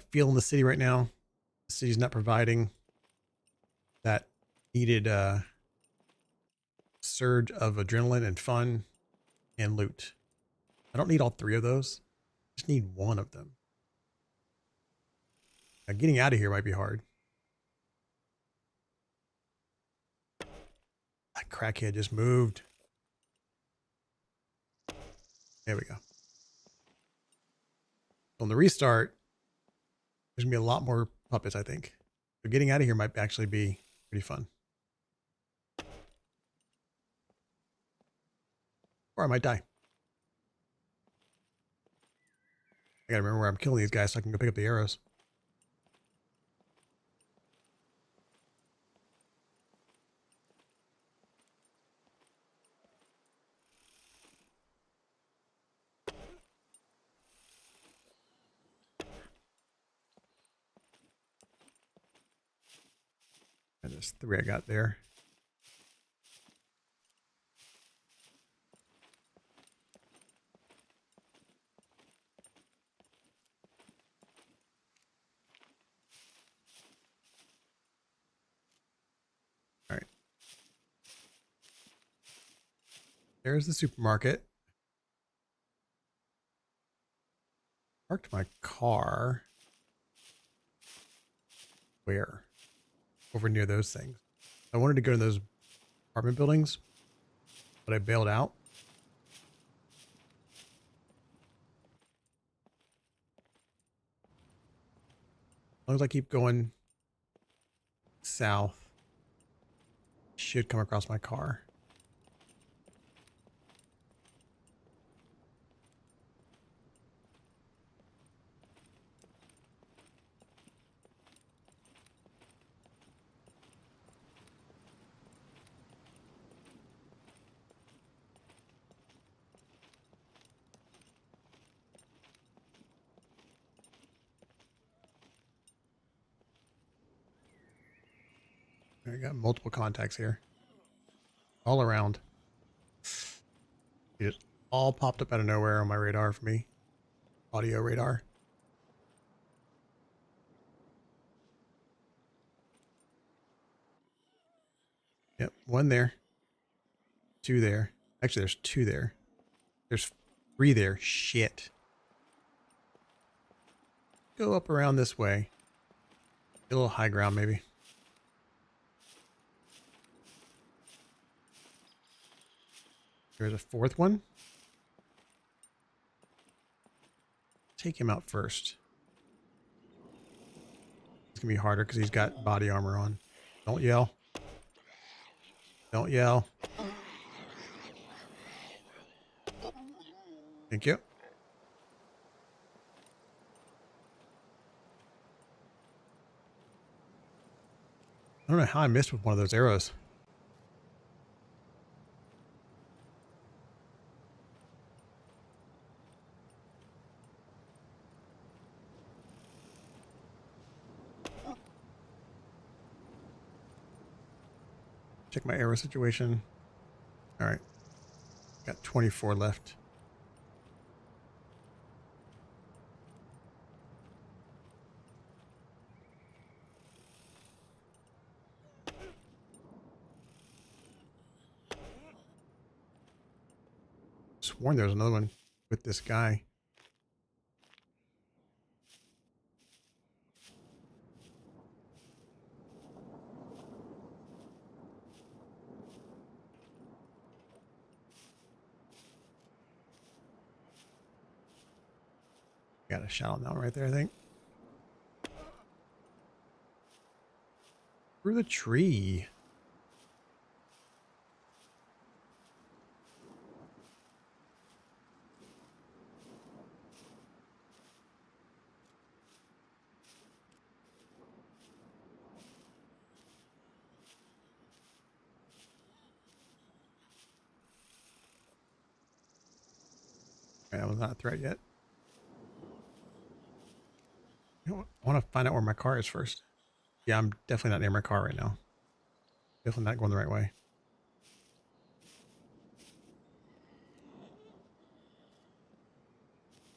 feeling the city right now. The city's not providing that needed surge of adrenaline and fun and loot. I don't need all three of those. I just need one of them. Now, getting out of here might be hard. That crackhead just moved. There we go. On the restart, there's going to be a lot more puppets, I think. So getting out of here might actually be pretty fun. Or I might die. I gotta remember where I'm killing these guys so I can go pick up the arrows. And there's 3 I got there. All right. There's the supermarket. Parked my car. Where? Over near those things. I wanted to go to those apartment buildings, but I bailed out. As long as I keep going south, should come across my car. I got multiple contacts here. All around. It just all popped up out of nowhere on my radar for me. Audio radar. Yep, 1 there. 2 there. Actually, there's 2 there. There's 3 there. Shit. Go up around this way. Get a little high ground, maybe. There's a 4th one. Take him out first. It's going to be harder because he's got body armor on. Don't yell. Don't yell. Thank you. I don't know how I missed with one of those arrows. Check my arrow situation. All right. Got 24 left. Sworn there was another one with this guy. Got a shot on that one right there, I think. Through the tree. That was not a threat yet. I want to find out where my car is first. Yeah, I'm definitely not near my car right now. Definitely not going the right way.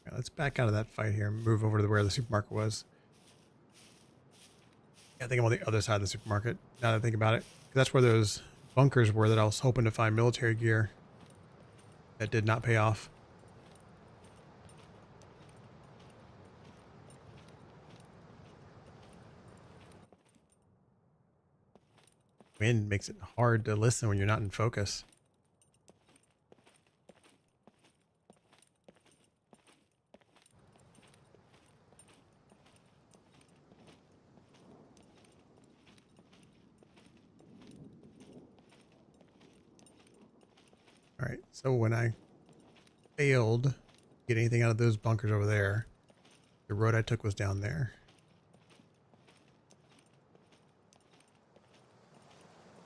Right, let's back out of that fight here and move over to where the supermarket was. Yeah, I think I'm on the other side of the supermarket, now that I think about it. That's where those bunkers were that I was hoping to find military gear. That did not pay off. Wind makes it hard to listen when you're not in focus. All right, so when I failed to get anything out of those bunkers over there, the road I took was down there.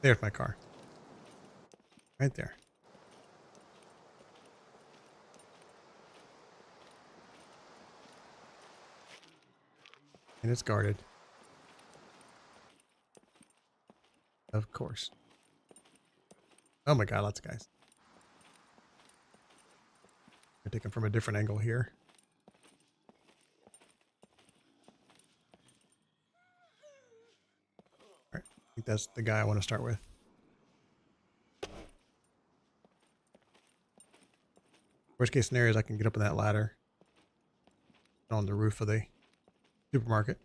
There's my car. Right there. And it's guarded. Of course. Oh my god, lots of guys. I take them from a different angle here. Alright, I think that's the guy I want to start with. Worst case scenario is I can get up on that ladder on the roof of the supermarket.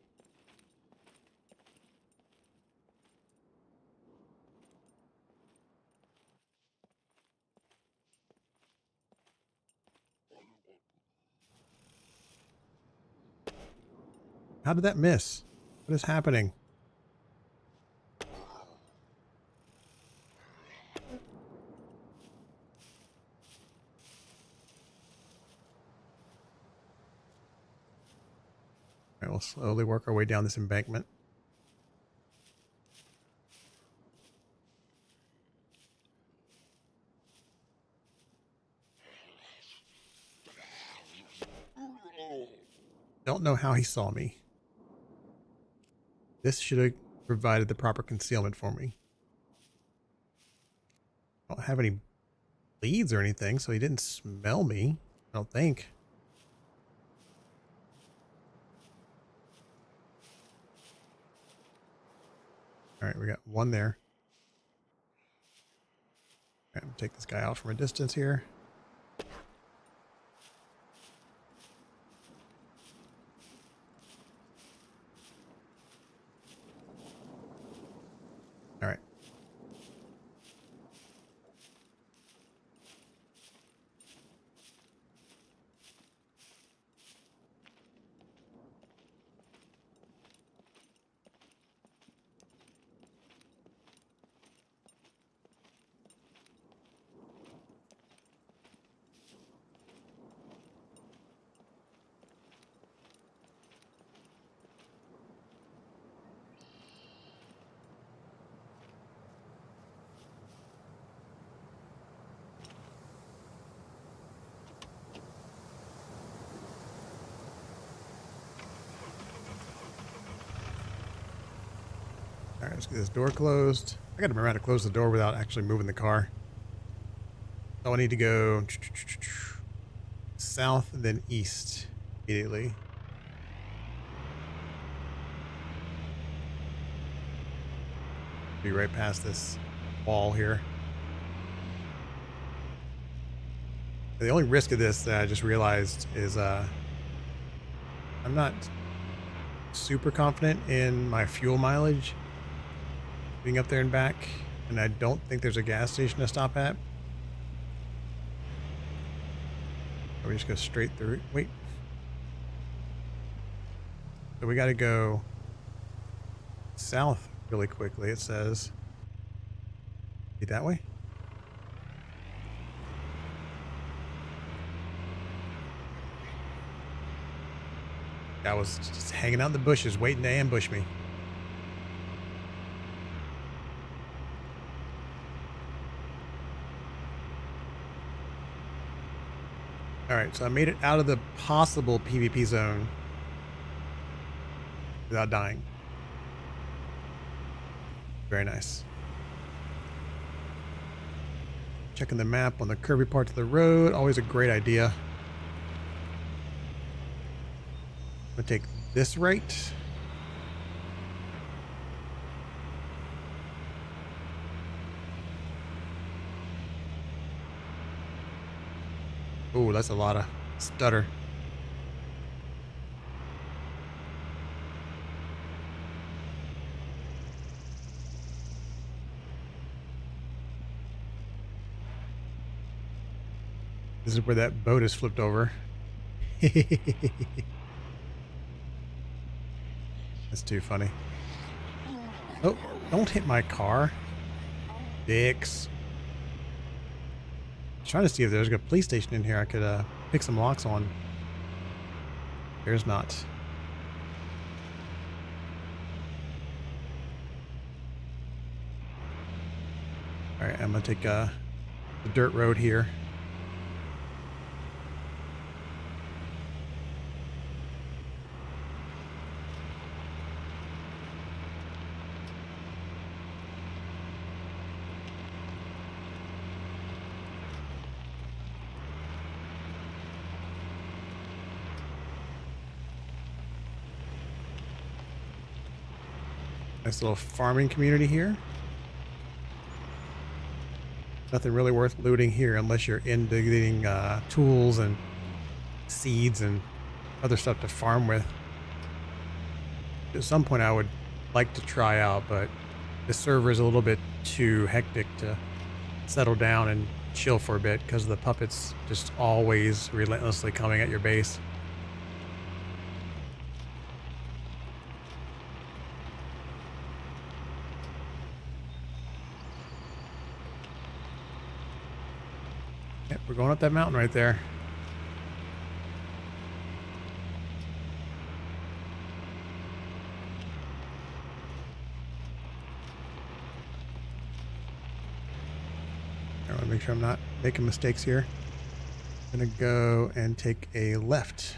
How did that miss? What is happening? Alright, we'll slowly work our way down this embankment. Don't know how he saw me. This should have provided the proper concealment for me. I don't have any leads or anything, so he didn't smell me, I don't think. Alright, we got one there. I'm gonna take this guy out from a distance here. Alright. Alright, let's get this door closed. I gotta remember how to close the door without actually moving the car. So I need to go south and then east immediately. Be right past this wall here. The only risk of this that I just realized is I'm not super confident in my fuel mileage being up there and back, and I don't think there's a gas station to stop at. Or we just go straight through. Wait. So we got to go south really quickly, it says. Be that way? I was just hanging out in the bushes waiting to ambush me. Alright, so I made it out of the possible PvP zone without dying. Very nice. Checking the map on the curvy parts of the road. Always a great idea. I'm gonna take this right. Oh, that's a lot of stutter. This is where that boat is flipped over. That's too funny. Oh, don't hit my car. Dicks. I was trying to see if there's a police station in here I could pick some locks on. There's not. Alright, I'm gonna take the dirt road here. Nice little farming community here. Nothing really worth looting here unless you're into getting tools and seeds and other stuff to farm with. At some point I would like to try out, but the server is a little bit too hectic to settle down and chill for a bit because of the puppets just always relentlessly coming at your base. Yep, we're going up that mountain right there. I want to make sure I'm not making mistakes here. I'm going to go and take a left.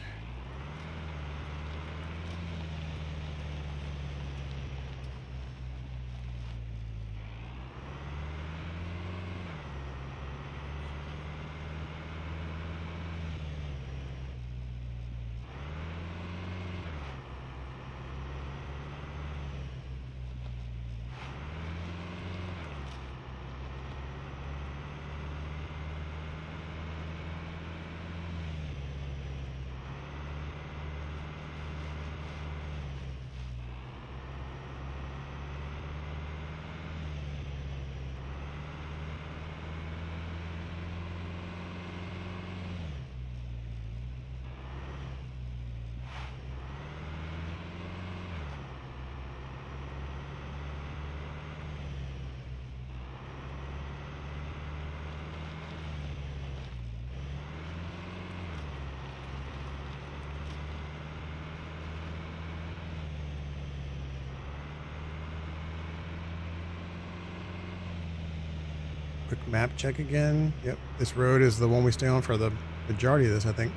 Quick map check again. Yep, this road is the one we stay on for the majority of this, I think.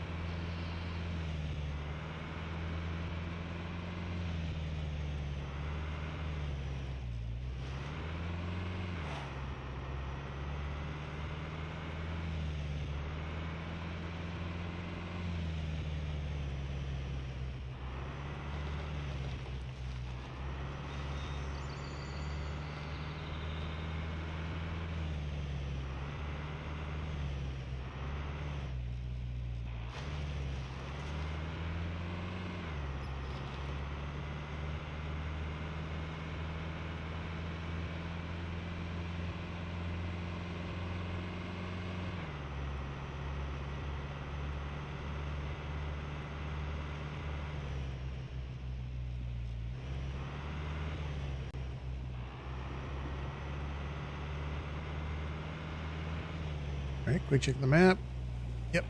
All right, quick check the map. Yep.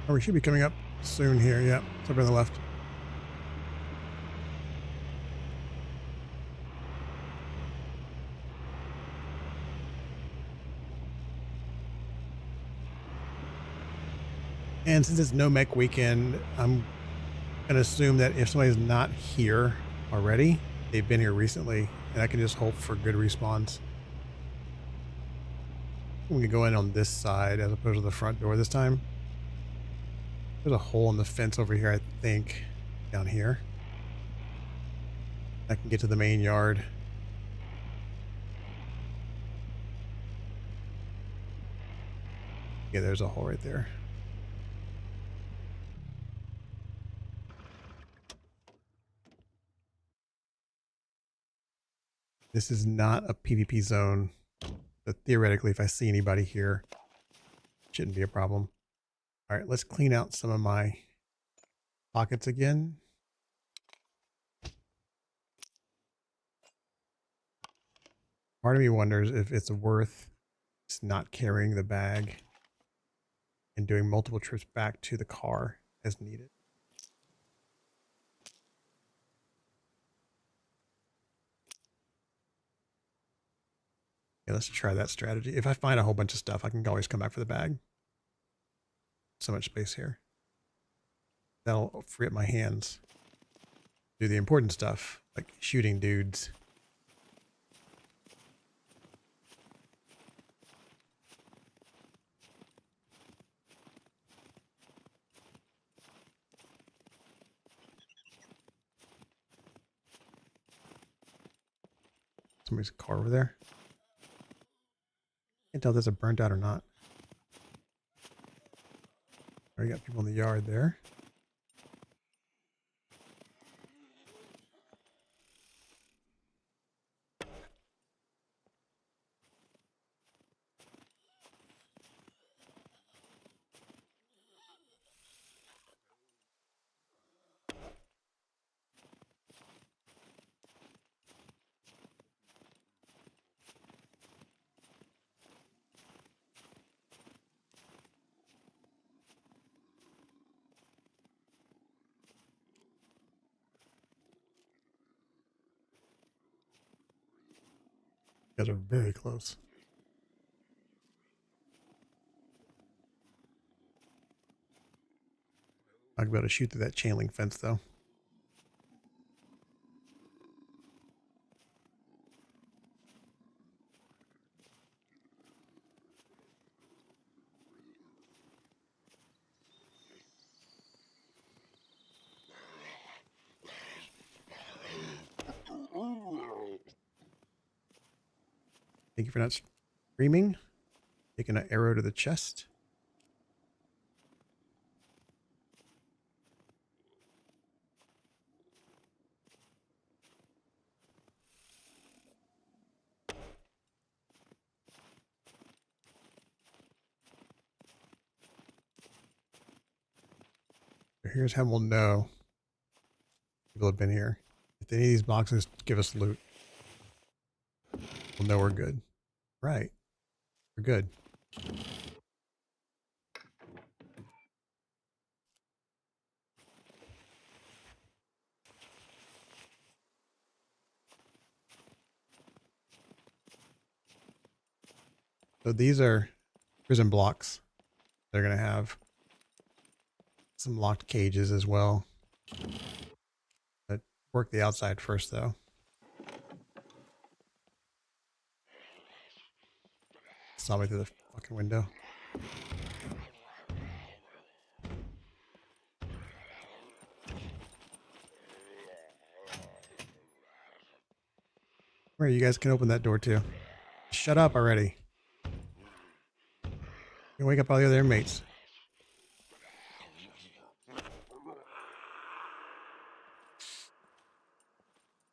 Oh, we should be coming up soon here. Yeah, it's over on the left. And since it's no mech weekend, I'm going to assume that if somebody's not here already, they've been here recently, and I can just hope for good respawns. We can go in on this side as opposed to the front door this time. There's a hole in the fence over here, I think, down here. I can get to the main yard. Yeah, there's a hole right there. This is not a PvP zone, but theoretically, if I see anybody here, it shouldn't be a problem. All right, let's clean out some of my pockets again. Part of me wonders if it's worth just not carrying the bag and doing multiple trips back to the car as needed. Yeah, let's try that strategy. If I find a whole bunch of stuff, I can always come back for the bag. So much space here. That'll free up my hands. Do the important stuff, like shooting dudes. Somebody's car over there. Can't tell if there's a burnt out or not. Already got people in the yard there. You guys are very close. I'll be able to shoot through that chain link fence though. Thank you for not screaming. Taking an arrow to the chest. Here's how we'll know people have been here. If any of these boxes give us loot, we'll know we're good. Right. We're good. So these are prison blocks. They're going to have some locked cages as well. But work the outside first though. Saw me through the fucking window. Where you guys can open that door too. Shut up already. You wake up all the other inmates.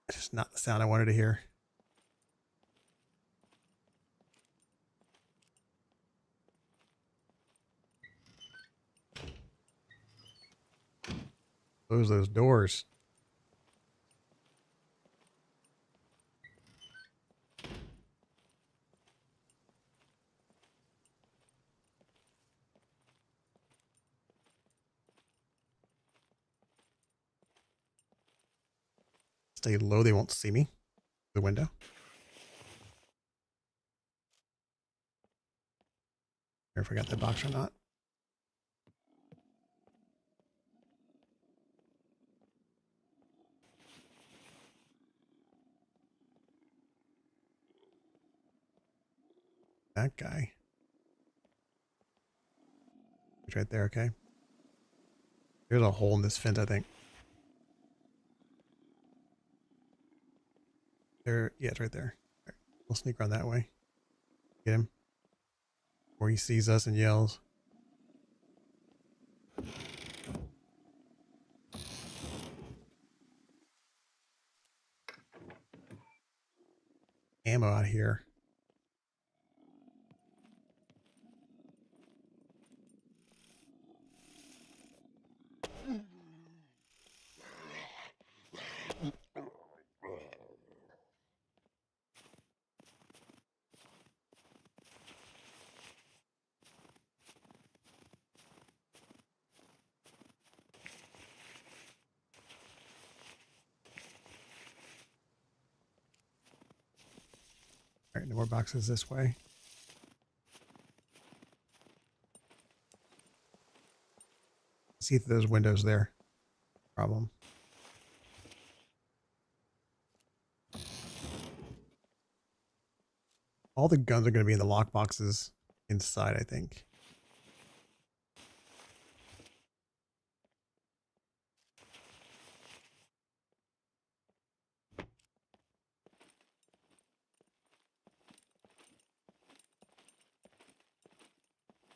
It's just not the sound I wanted to hear. Close those doors. Stay low, they won't see me. The window. Or if I got the box or not. That guy. It's right there, okay. There's a hole in this fence, I think. There, yeah, it's right there. Right, we'll sneak around that way. Get him. Before he sees us and yells. Ammo out here. All right, no more boxes this way. See through those windows there. Problem. All the guns are going to be in the lock boxes inside, I think.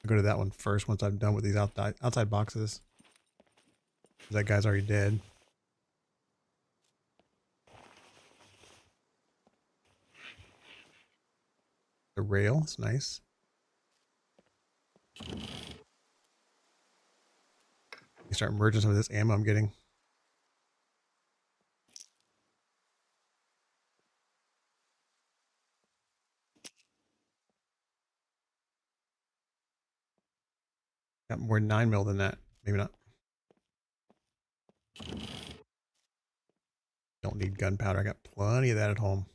I'll go to that one first once I'm done with these outside boxes. That guy's already dead. The rail, it's nice. You start merging some of this ammo I'm getting. Got more 9mm than that. Maybe not. Don't need gunpowder. I got plenty of that at home.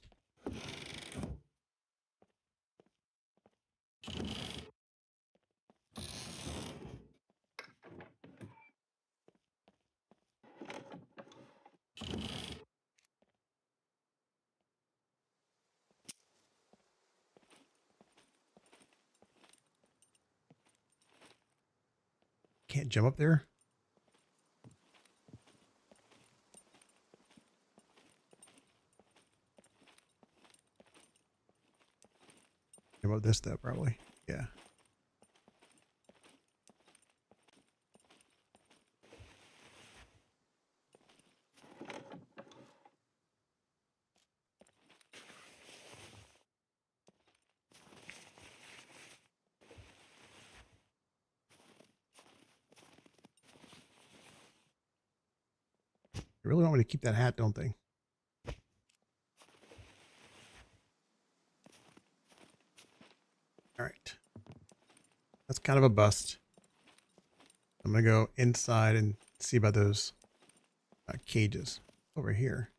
can't jump up there. Jump up this though, probably. Yeah. They really want me to keep that hat, don't they? All right. That's kind of a bust. I'm going to go inside and see about those cages over here.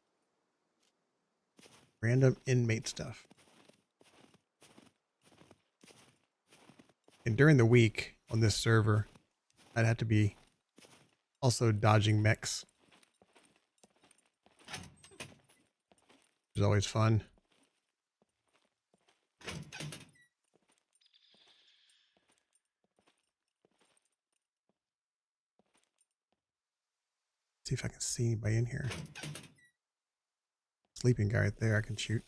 Random inmate stuff. And during the week on this server, I'd have to be also dodging mechs. Which is always fun. See if I can see anybody in here. Sleeping guy right there I can shoot.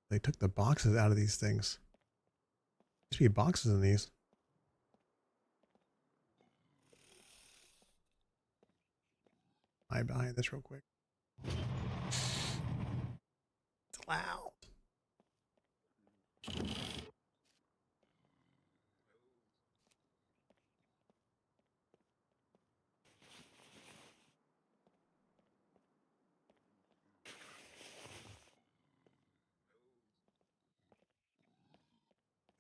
They took the boxes out of these things. There used to be boxes in these. Hide behind this real quick. It's loud.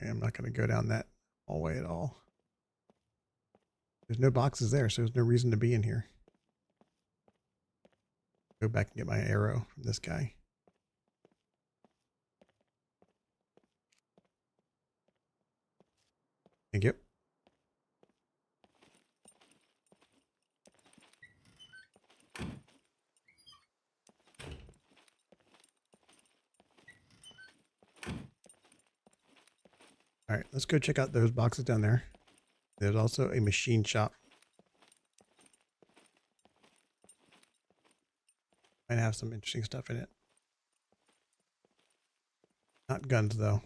I'm not going to go down that hallway at all. There's no boxes there, so there's no reason to be in here. Go back and get my arrow from this guy. Thank you. All right, let's go check out those boxes down there. There's also a machine shop. Might have some interesting stuff in it. Not guns, though.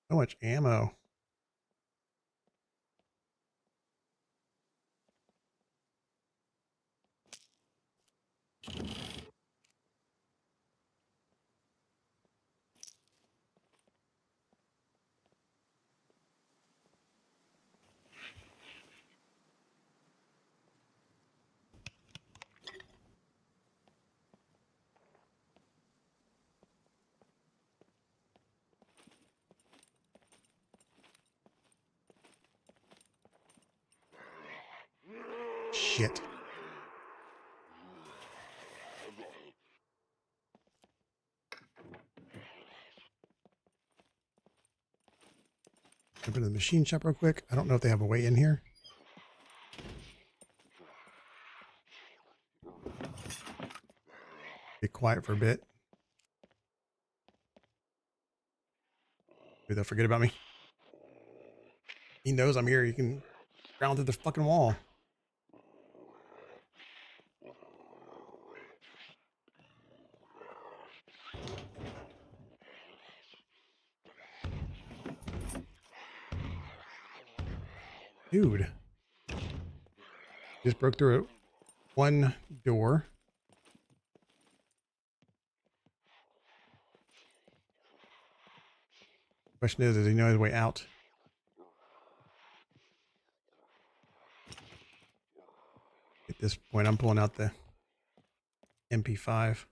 So much ammo. Shit. Jump into the machine shop real quick. I don't know if they have a way in here. Be quiet for a bit. Maybe they'll forget about me. He knows I'm here. He can round through the fucking wall. Dude. Just broke through one door. Question is, does he know his way out? At this point, I'm pulling out the MP5.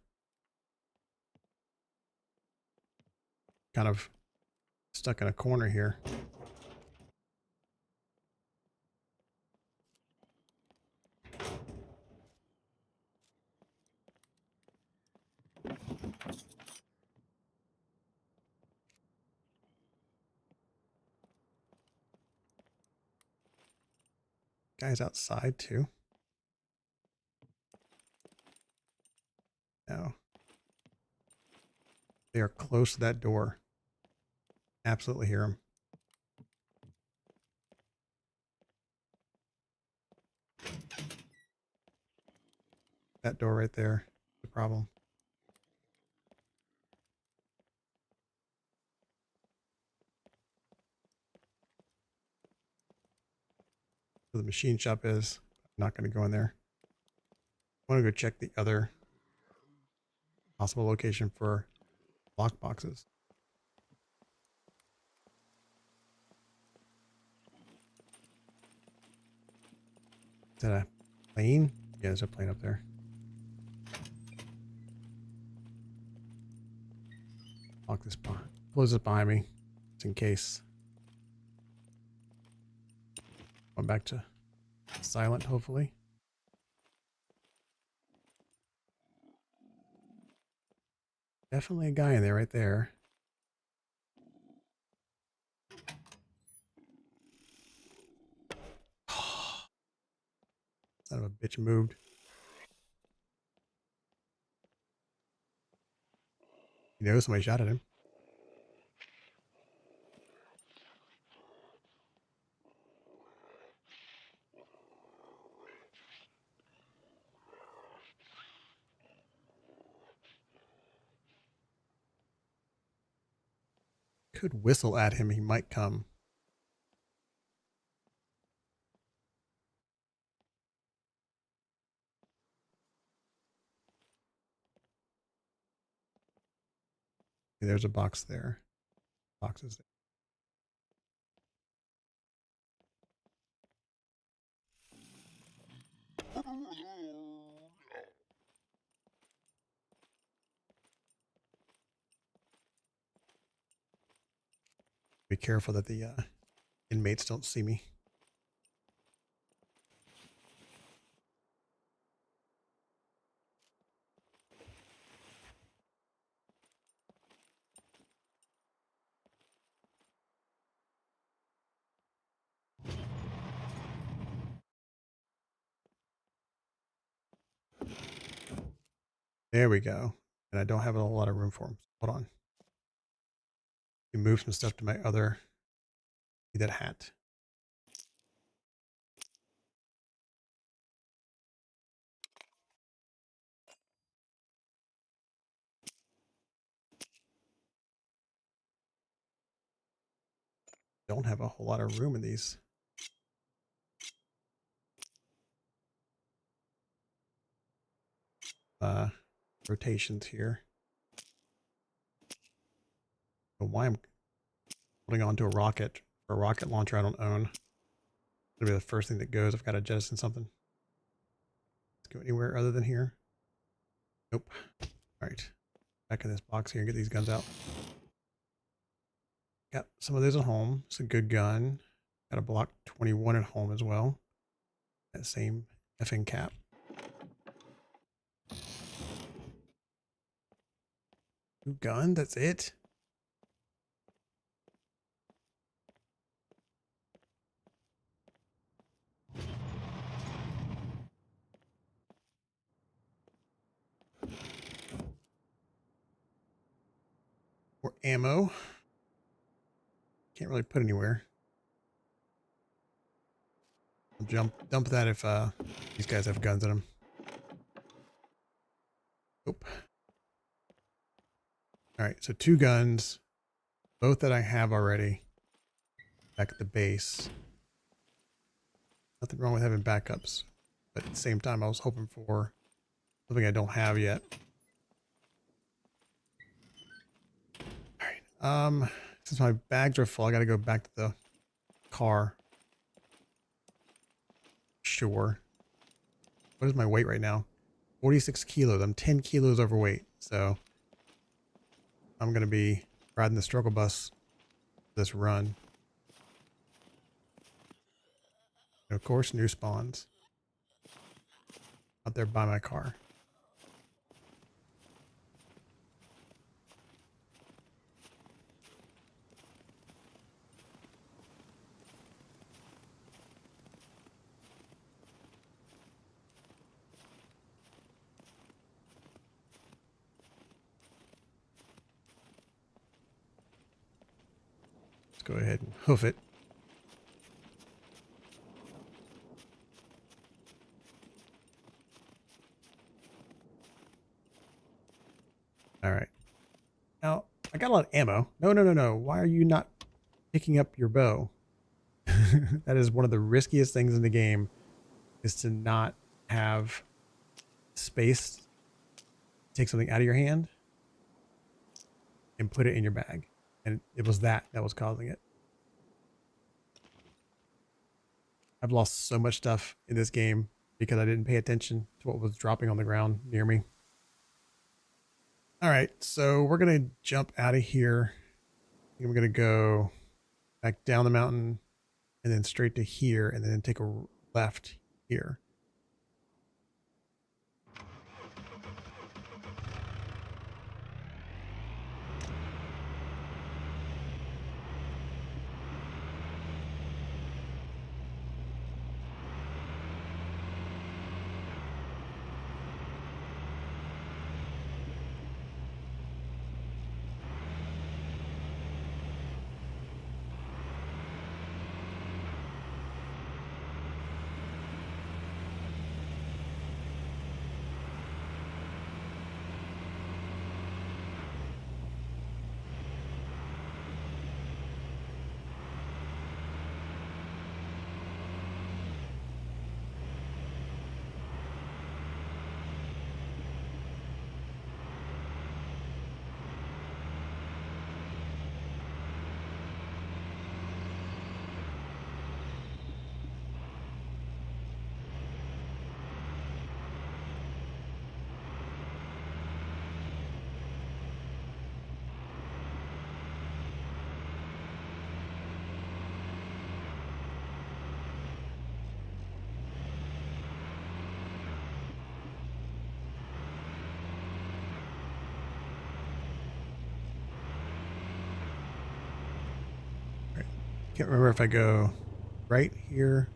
Kind of stuck in a corner here. Guys outside too. No. They are close to that door. Absolutely hear them. That door right there. The problem. Where the machine shop is. I'm not going to go in there. I want to go check the other possible location for lock boxes. Is that a plane? Yeah, there's a plane up there. Lock this behind. Close this behind me. Just in case. Going back to silent, hopefully. Definitely a guy in there right there. Son of a bitch moved. You know, somebody shot at him. Could whistle at him. He might come. Okay, there's a box there. Boxes there. Be careful that the inmates don't see me. There we go. And I don't have a whole lot of room for them. Hold on. You move some stuff to my other. Need that hat. Don't have a whole lot of room in these. Rotations here. But why I'm holding on to a rocket or a rocket launcher I don't own. It'll be the first thing that goes. I've got to jettison something. Let's go anywhere other than here. Nope. All right. Back in this box here and get these guns out. Got some of those at home. It's a good gun. Got a Block 21 at home as well. That same effing cap. New gun? That's it? Or ammo. Can't really put anywhere. I'll dump that if these guys have guns in them. Nope. Alright, so 2 guns. Both that I have already. Back at the base. Nothing wrong with having backups. But at the same time, I was hoping for something I don't have yet. Alright. Since my bags are full, I gotta go back to the car. Sure. What is my weight right now? 46 kilos. I'm 10 kilos overweight. So I'm going to be riding the struggle bus this run. And of course, new spawns. Out there by my car. go ahead and hoof it. All right. Now, I got a lot of ammo. No, no, no, no. Why are you not picking up your bow? That is one of the riskiest things in the game, is to not have space to take something out of your hand and put it in your bag. And it was that was causing it. I've lost so much stuff in this game because I didn't pay attention to what was dropping on the ground near me. All right, so we're going to jump out of here. And we're going to go back down the mountain and then straight to here and then take a left here. Can't remember if I go right here,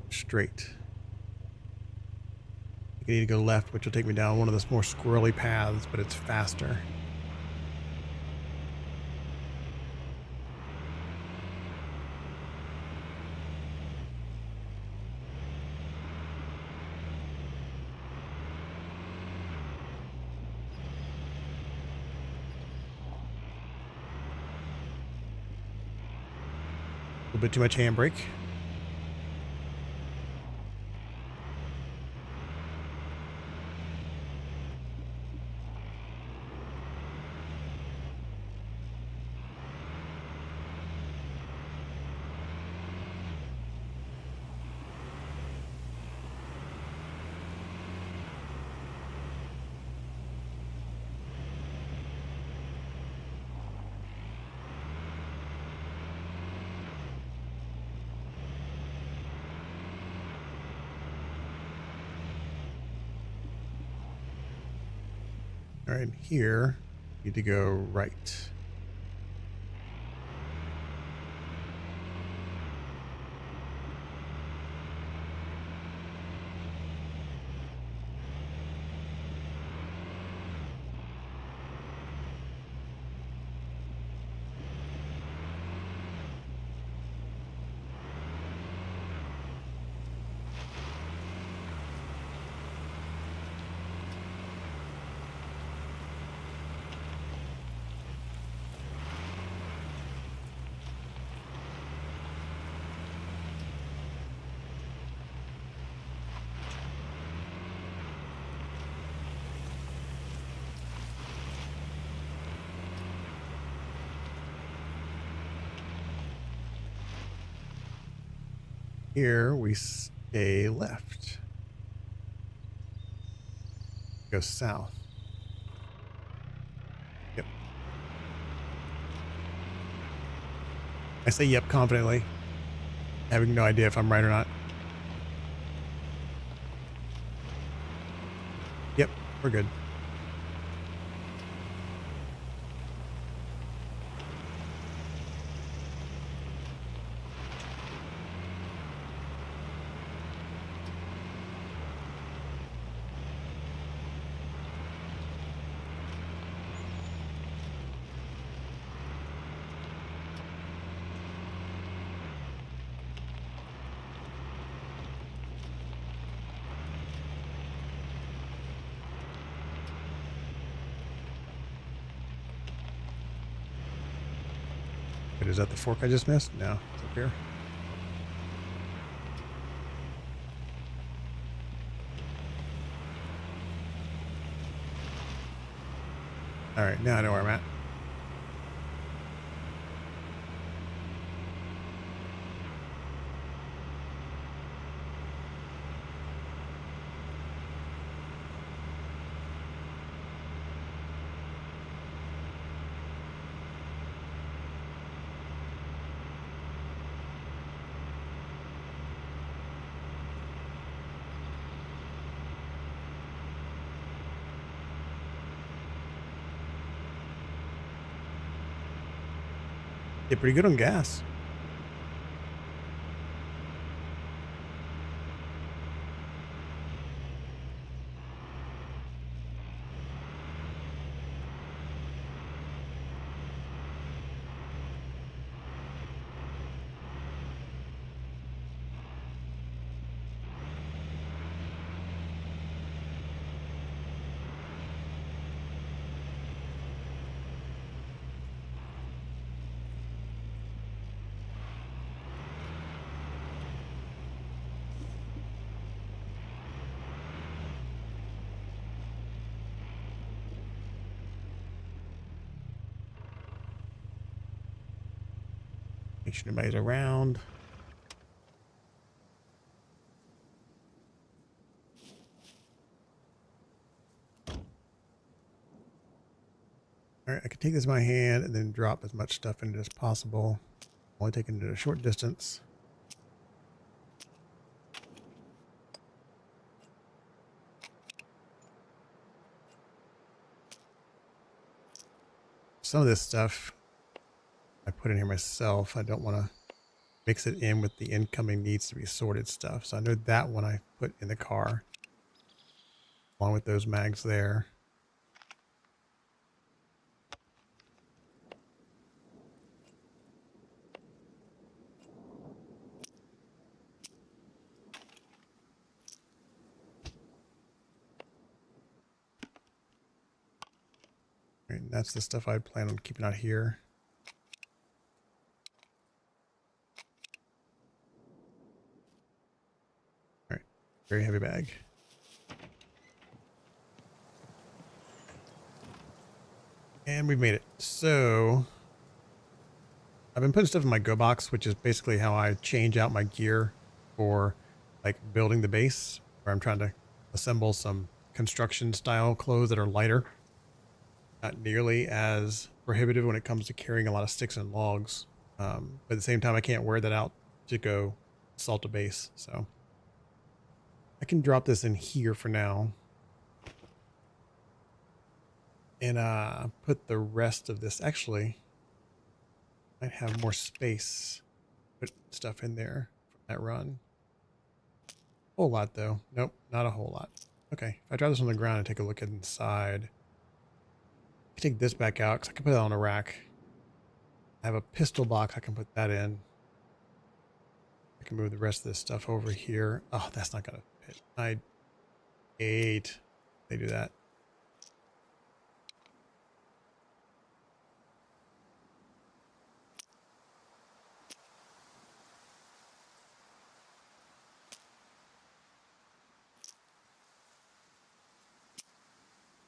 straight. I think I need to go left, which will take me down one of those more squirrely paths, but it's faster. A little bit too much handbrake. All right, here, need to go right. Here we stay left. Go south. Yep. I say yep confidently, having no idea if I'm right or not. Yep, we're good. Wait, is that the fork I just missed? No, it's up here. All right, now I know where I'm at. Did pretty good on gas. Make sure nobody's around. All right, I can take this in my hand and then drop as much stuff in it as possible. Only taking it a short distance. Some of this stuff I put in here myself. I don't want to mix it in with the incoming needs to be sorted stuff. So I know that one I put in the car along with those mags there. All right, and that's the stuff I plan on keeping out here. All right, very heavy bag. And we've made it. So I've been putting stuff in my go box, which is basically how I change out my gear for like building the base, where I'm trying to assemble some construction style clothes that are lighter, not nearly as prohibitive when it comes to carrying a lot of sticks and logs. But at the same time, I can't wear that out to go assault a base. So I can drop this in here for now. And put the rest of this, actually, might have more space. Put stuff in there from that run. Whole lot though. Nope, not a whole lot. Okay, if I drop this on the ground and take a look inside, I can take this back out because I can put that on a rack. I have a pistol box, I can put that in. I can move the rest of this stuff over here. Oh, that's not gonna fit. I hate they do that.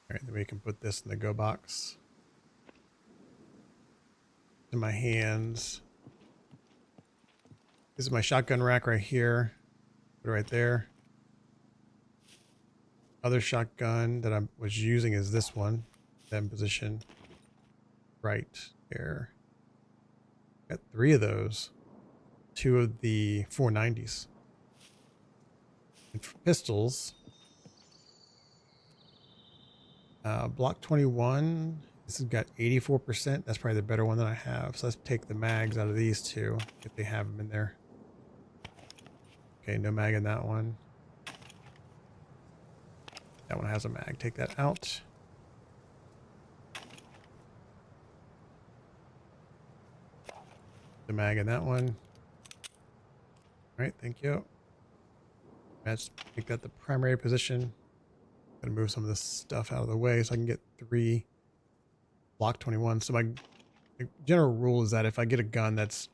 All right, then we can put this in the go box. In my hands. This is my shotgun rack right here. Put it right there. Other shotgun that I was using is this one. Then position right there. Got 3 of those. 2 of the 490s. And for pistols, Block 21, this has got 84%. That's probably the better one that I have. So let's take the mags out of these 2 if they have them in there. Okay, no mag in that one. That one has a mag. Take that out. The mag in that one. All right, thank you. Let's make that the primary position. Gonna move some of this stuff out of the way so I can get 3 Block 21. So my the general rule is that if I get a gun that's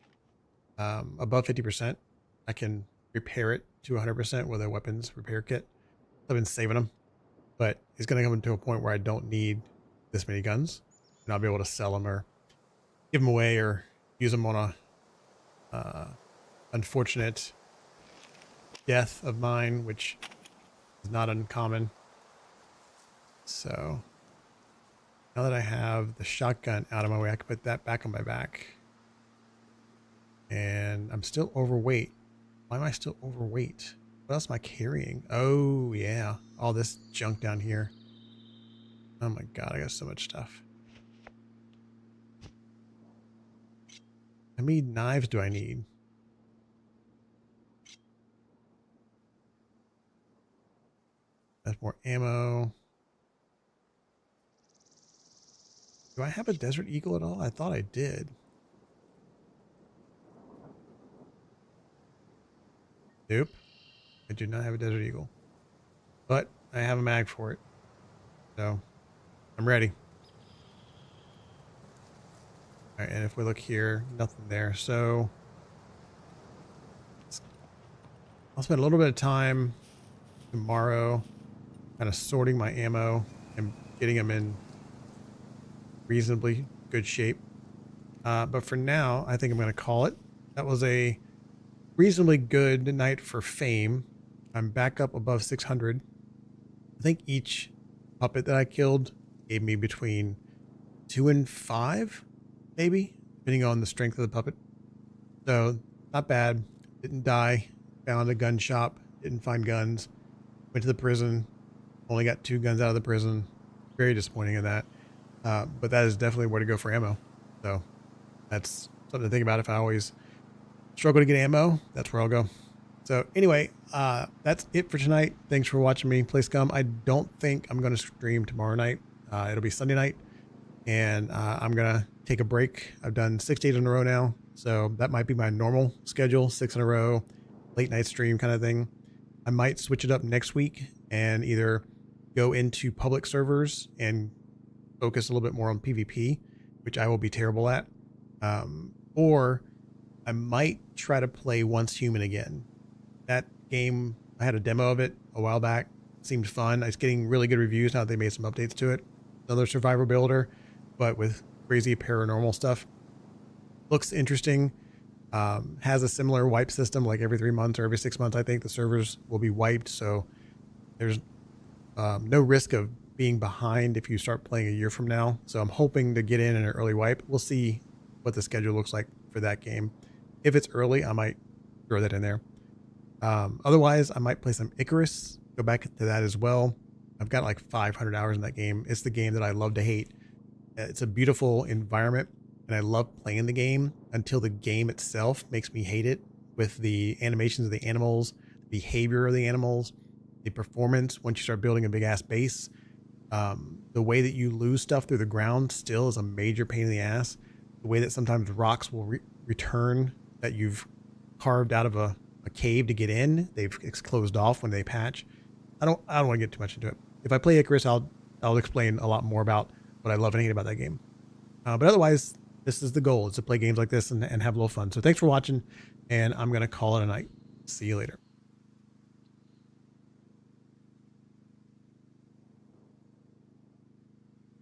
above 50%, I can repair it to 100% with a weapons repair kit. I've been saving them, but it's going to come to a point where I don't need this many guns, and I'll be able to sell them or give them away or use them on a unfortunate death of mine, which is not uncommon. So now that I have the shotgun out of my way, I can put that back on my back. And I'm still overweight. Why am I still overweight? What else am I carrying? Oh, yeah. All this junk down here. Oh my God, I got so much stuff. How many knives do I need? That's more ammo. Do I have a Desert Eagle at all? I thought I did. Nope. I do not have a Desert Eagle. But I have a mag for it. So I'm ready. All right, and if we look here, nothing there. So I'll spend a little bit of time tomorrow kind of sorting my ammo and getting them in reasonably good shape. But for now, I think I'm going to call it. That was a reasonably good night for fame. I'm back up above 600. I think each puppet that I killed gave me between 2 and 5, maybe, depending on the strength of the puppet. So not bad. Didn't die. Found a gun shop. Didn't find guns. Went to the prison. Only got 2 guns out of the prison. Very disappointing in that. But that is definitely where to go for ammo. So that's something to think about. If I always struggle to get ammo, that's where I'll go. So anyway, that's it for tonight. Thanks for watching me play SCUM. I don't think I'm going to stream tomorrow night. It'll be Sunday night, and I'm going to take a break. I've done 6 days in a row now, so that might be my normal schedule, 6 in a row, late night stream kind of thing. I might switch it up next week and either go into public servers and focus a little bit more on PvP, which I will be terrible at, or I might try to play Once Human again. That game, I had a demo of it a while back. Seemed fun. It's getting really good reviews now that they made some updates to it. Another survivor builder, but with crazy paranormal stuff. Looks interesting. Has a similar wipe system, like every 3 months or every 6 months, I think the servers will be wiped. So there's no risk of being behind if you start playing a year from now. So I'm hoping to get in an early wipe. We'll see what the schedule looks like for that game. If it's early, I might throw that in there. Otherwise, I might play some Icarus, go back to that as well. I've got like 500 hours in that game. It's the game that I love to hate. It's a beautiful environment, and I love playing the game until the game itself makes me hate it, with the animations of the animals, the behavior of the animals, the performance once you start building a big ass base. The way that you lose stuff through the ground still is a major pain in the ass. The way that sometimes rocks will return that you've carved out of a cave to get in, it's closed off when they patch. I don't want to get too much into it. If I play Icarus, I'll explain a lot more about what I love and hate about that game. But otherwise, this is the goal, is to play games like this and have a little fun. So thanks for watching, and I'm going to call it a night. See you later.